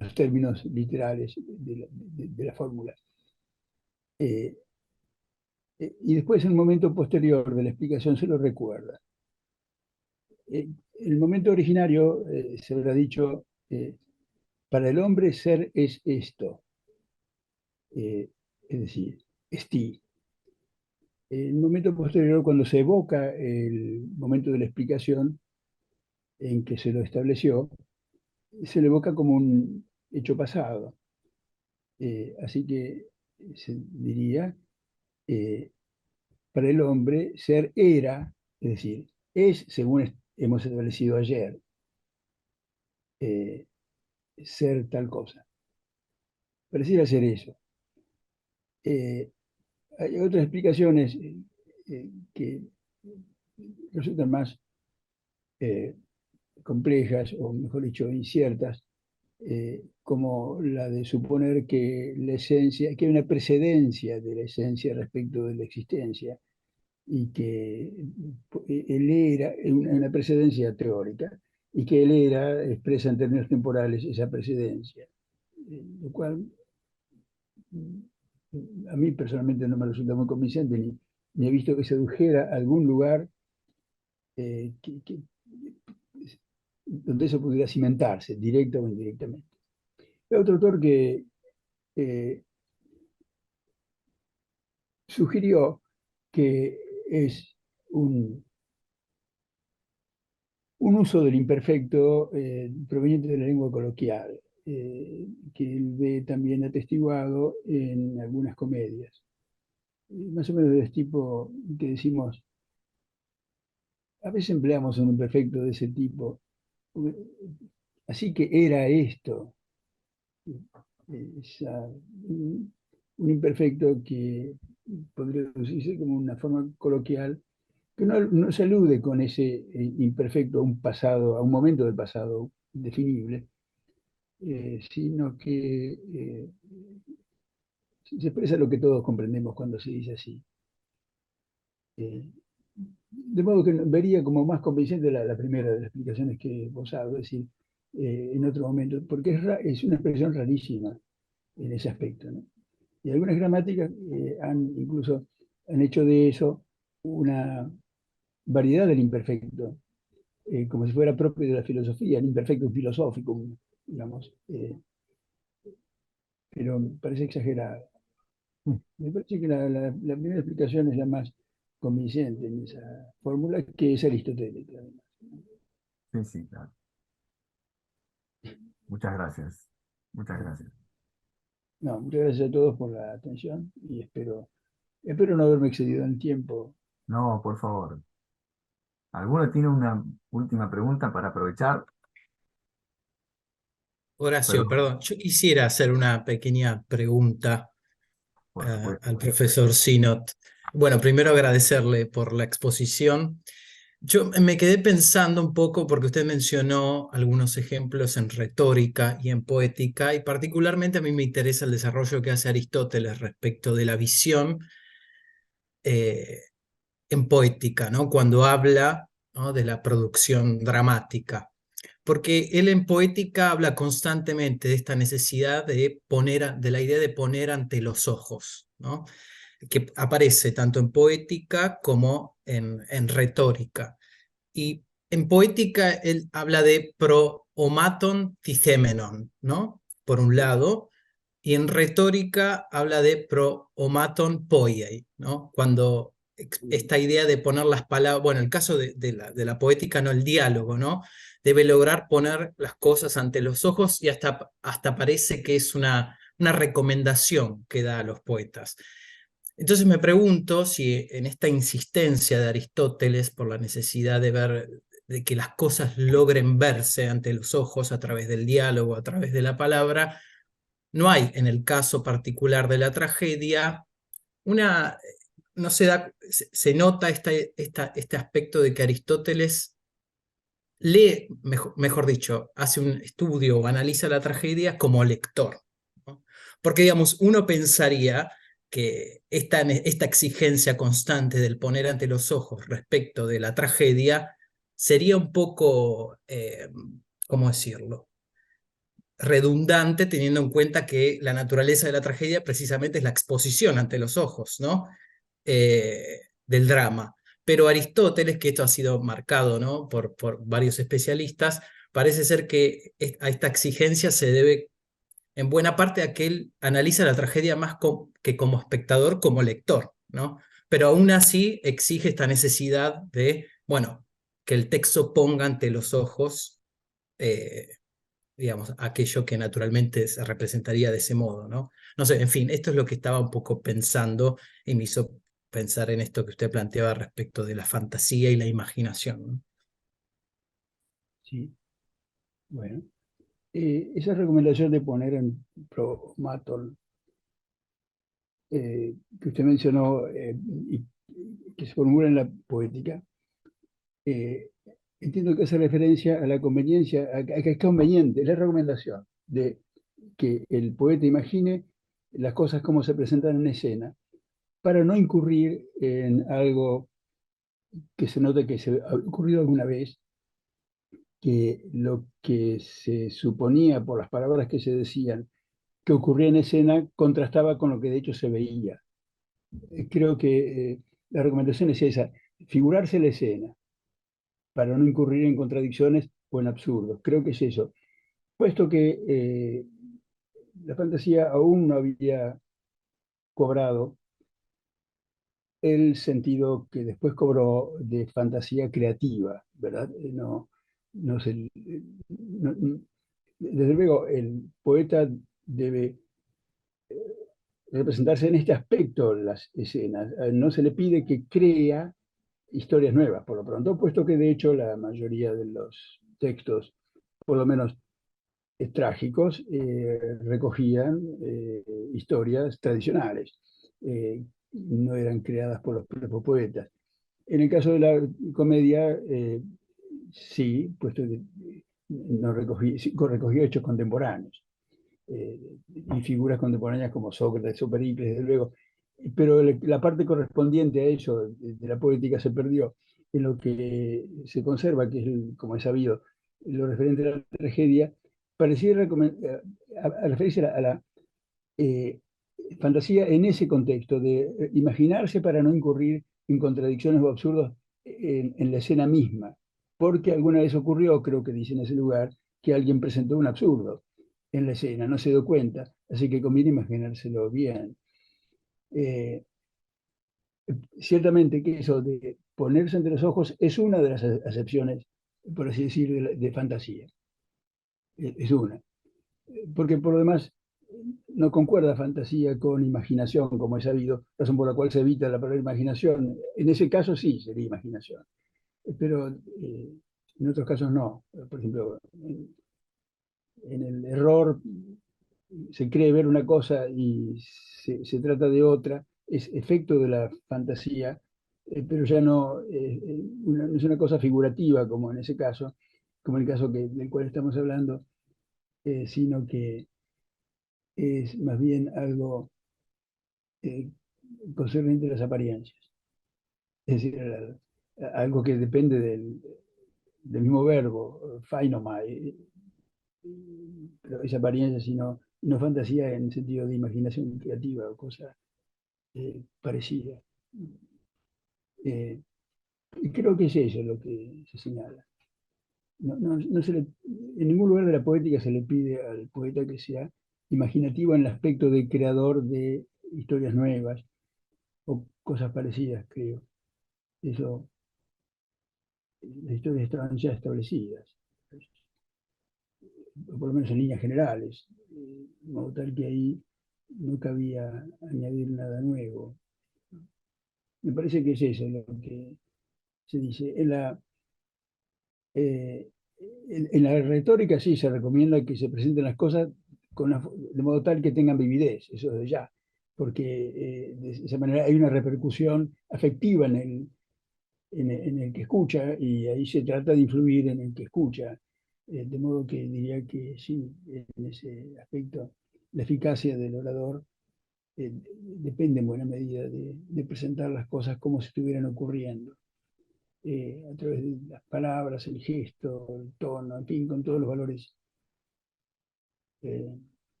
los términos literales de la fórmula. Y después, en un momento posterior de la explicación, se lo recuerda. El momento originario se habrá dicho, para el hombre ser es esto, es decir, esti. En el momento posterior, cuando se evoca el momento de la explicación en que se lo estableció, se le evoca como un hecho pasado. Así que se diría, eh, para el hombre ser era, es decir, es según hemos establecido ayer, eh, ser tal cosa. Pareciera ser eso. Hay otras explicaciones que resultan más eh, complejas, o mejor dicho, inciertas, como la de suponer que la esencia, que hay una precedencia de la esencia respecto de la existencia, y que él era una precedencia teórica, y que él era expresa en términos temporales esa precedencia, lo cual a mí personalmente no me resulta muy convincente, ni he visto que se redujera a algún lugar donde eso pudiera cimentarse, directa o indirectamente. Hay otro autor que eh, sugirió que es un uso del imperfecto proveniente de la lengua coloquial, que él ve también atestiguado en algunas comedias. Más o menos de este tipo que decimos, a veces empleamos un imperfecto de ese tipo, así que era esto, un imperfecto que podría decirse como una forma coloquial, que no se alude con ese imperfecto a un pasado, a un momento del pasado definible, sino que se expresa lo que todos comprendemos cuando se dice así. De modo que vería como más convincente la primera de las explicaciones que vos has dado, es decir, en otro momento, porque es una expresión rarísima en ese aspecto, ¿no? Y algunas gramáticas incluso han hecho de eso una variedad del imperfecto, como si fuera propio de la filosofía, el imperfecto filosófico, digamos, pero parece exagerado. Me parece que la primera explicación es la más convincente en esa fórmula, que es aristotélica, además. Sí, sí, claro. Muchas gracias. Muchas gracias. No, muchas gracias a todos por la atención y espero no haberme excedido en el tiempo. No, por favor. ¿Alguno tiene una última pregunta para aprovechar? Horacio, Perdón, perdón, yo quisiera hacer una pequeña pregunta por supuesto. al profesor Sinot. Bueno, primero agradecerle por la exposición. Yo me quedé pensando un poco porque usted mencionó algunos ejemplos en retórica y en poética, y particularmente a mí me interesa el desarrollo que hace Aristóteles respecto de la visión eh, en poética, ¿no? Cuando habla, ¿no?, de la producción dramática. Porque él en poética habla constantemente de esta necesidad de de la idea de poner ante los ojos, ¿no?, que aparece tanto en poética como en retórica. Y en poética él habla de pro-omaton tithemenon, ¿no?, por un lado, y en retórica habla de pro-omaton poiei, ¿no?, cuando esta idea de poner las palabras, bueno, el caso de la poética, no, el diálogo, ¿no?, debe lograr poner las cosas ante los ojos, y hasta parece que es una recomendación que da a los poetas. Entonces me pregunto si en esta insistencia de Aristóteles por la necesidad de ver, de que las cosas logren verse ante los ojos a través del diálogo, a través de la palabra, no hay en el caso particular de la tragedia una, no se nota este aspecto de que Aristóteles lee, mejor dicho, hace un estudio o analiza la tragedia como lector, ¿no? Porque, digamos, uno pensaría que esta exigencia constante del poner ante los ojos respecto de la tragedia sería un poco, ¿cómo decirlo?, redundante, teniendo en cuenta que la naturaleza de la tragedia precisamente es la exposición ante los ojos, ¿no?, del drama. Pero Aristóteles, que esto ha sido marcado, ¿no?, por varios especialistas, parece ser que a esta exigencia se debe en buena parte a que él analiza la tragedia más que como espectador, como lector, ¿no? Pero aún así exige esta necesidad de, bueno, que el texto ponga ante los ojos, digamos, aquello que naturalmente se representaría de ese modo, ¿no? No sé, en fin, esto es lo que estaba un poco pensando y me hizo pensar en esto que usted planteaba respecto de la fantasía y la imaginación, ¿no? Sí, bueno. Esa recomendación de poner en promatol que usted mencionó y que se formula en la poética, entiendo que hace referencia a la conveniencia, a que es conveniente, la recomendación de que el poeta imagine las cosas como se presentan en escena, para no incurrir en algo que se note que se ha ocurrido alguna vez, que lo que se suponía por las palabras que se decían que ocurría en escena contrastaba con lo que de hecho se veía. Creo que la recomendación es esa, figurarse la escena para no incurrir en contradicciones o en absurdos. Creo que es eso. Puesto que la fantasía aún no había cobrado el sentido que después cobró de fantasía creativa, ¿verdad? No sé, desde luego el poeta debe representarse en este aspecto las escenas. No se le pide que crea historias nuevas, por lo pronto, puesto que de hecho la mayoría de los textos, por lo menos trágicos, recogían historias tradicionales, no eran creadas por los propios poetas. En el caso de la comedia, sí, puesto que no recogió hechos contemporáneos y figuras contemporáneas como Sócrates o Pericles, desde luego, pero la parte correspondiente a eso de la poética se perdió. En lo que se conserva, que es, como es sabido, lo referente a la tragedia, parecía referirse a la fantasía en ese contexto de imaginarse para no incurrir en contradicciones o absurdos en la escena misma, porque alguna vez ocurrió, creo que dice en ese lugar, que alguien presentó un absurdo en la escena, no se dio cuenta, así que conviene imaginárselo bien. Ciertamente que eso de ponerse entre los ojos es una de las acepciones, por así decir, de fantasía. Es una. Porque por lo demás no concuerda fantasía con imaginación, como es sabido, razón por la cual se evita la palabra imaginación. En ese caso sí sería imaginación, pero en otros casos no. Por ejemplo, en el error se cree ver una cosa y se trata de otra, es efecto de la fantasía pero ya no, no es una cosa figurativa como en ese caso, como en el caso del cual estamos hablando, sino que es más bien algo concerniente a las apariencias. Es decir, algo que depende del mismo verbo, phainomai, pero es apariencia, sino no fantasía en el sentido de imaginación creativa o cosa parecida. Y creo que es eso lo que se señala. En ningún lugar de la poética se le pide al poeta que sea imaginativo en el aspecto de creador de historias nuevas o cosas parecidas, creo. Eso, las historias estaban ya establecidas, por lo menos en líneas generales, de modo tal que ahí no cabía añadir nada nuevo. Me parece que es eso lo que se dice. En la retórica sí se recomienda que se presenten las cosas de modo tal que tengan vividez, eso de ya, porque de esa manera hay una repercusión afectiva en el que escucha y ahí se trata de influir en el que escucha. De modo que diría que sí, en ese aspecto, la eficacia del orador depende en buena medida de presentar las cosas como si estuvieran ocurriendo. A través de las palabras, el gesto, el tono, en fin, con todos los valores,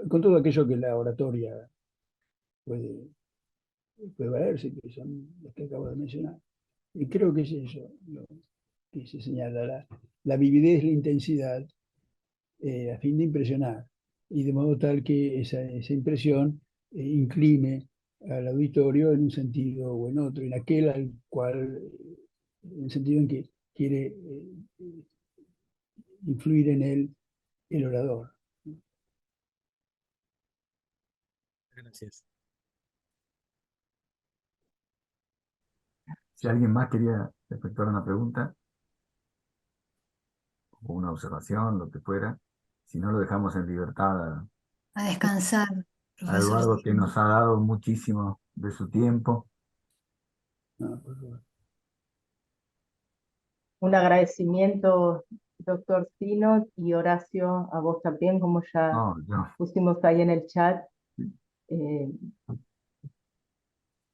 con todo aquello que la oratoria puede valerse, que son los que acabo de mencionar. Y creo que es eso lo que se señala, la vividez, la intensidad, a fin de impresionar, y de modo tal que esa impresión incline al auditorio en un sentido o en otro, en aquel al cual, en el sentido en que quiere influir en él el orador. Gracias. Si alguien más quería efectuar una pregunta o una observación, lo que fuera, si no lo dejamos en libertad A descansar, a profesor. Eduardo, que nos ha dado muchísimo de su tiempo. No, por favor. Un agradecimiento, doctor Sino, y Horacio, a vos también, como ya No, yo, pusimos ahí en el chat. Eh,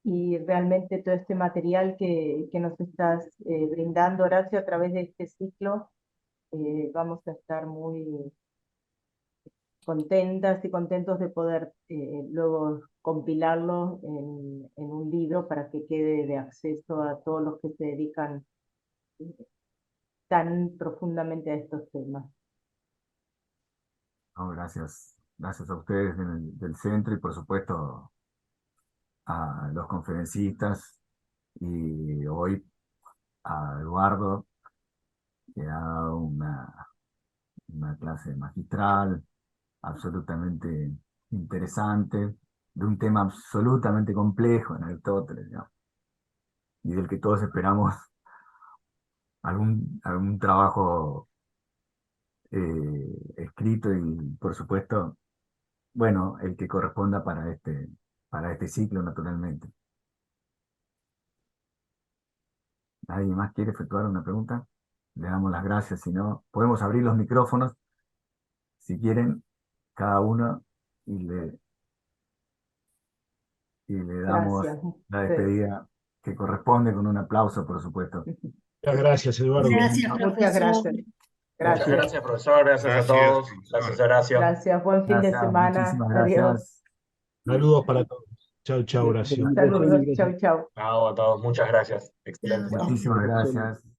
y realmente todo este material que nos estás brindando, Horacio, a través de este ciclo, vamos a estar muy contentas y contentos de poder luego compilarlo en un libro para que quede de acceso a todos los que se dedican tan profundamente a estos temas. no, gracias. Gracias a ustedes del centro y por supuesto a los conferencistas y hoy a Eduardo, que ha dado una clase magistral, absolutamente interesante, de un tema absolutamente complejo en Aristóteles, ¿no? Y del que todos esperamos algún trabajo escrito y, por supuesto, bueno, el que corresponda para este ciclo, naturalmente. ¿Nadie más quiere efectuar una pregunta? Le damos las gracias, si no, podemos abrir los micrófonos, si quieren, cada uno, y le damos Gracias. la despedida que corresponde con un aplauso, por supuesto. Muchas gracias, Eduardo. Gracias, Muchas profesor. gracias. Muchas Gracias. gracias, profesor. Gracias a todos. Gracias, Horacio. Gracias. Buen fin de Gracias, semana. muchísimas Adiós. gracias. Saludos para todos. Chau, chau, Horacio. Saludos. Gracias. Chau, chau. Chao a todos. Muchas gracias. Excelente. Chao. Muchísimas gracias.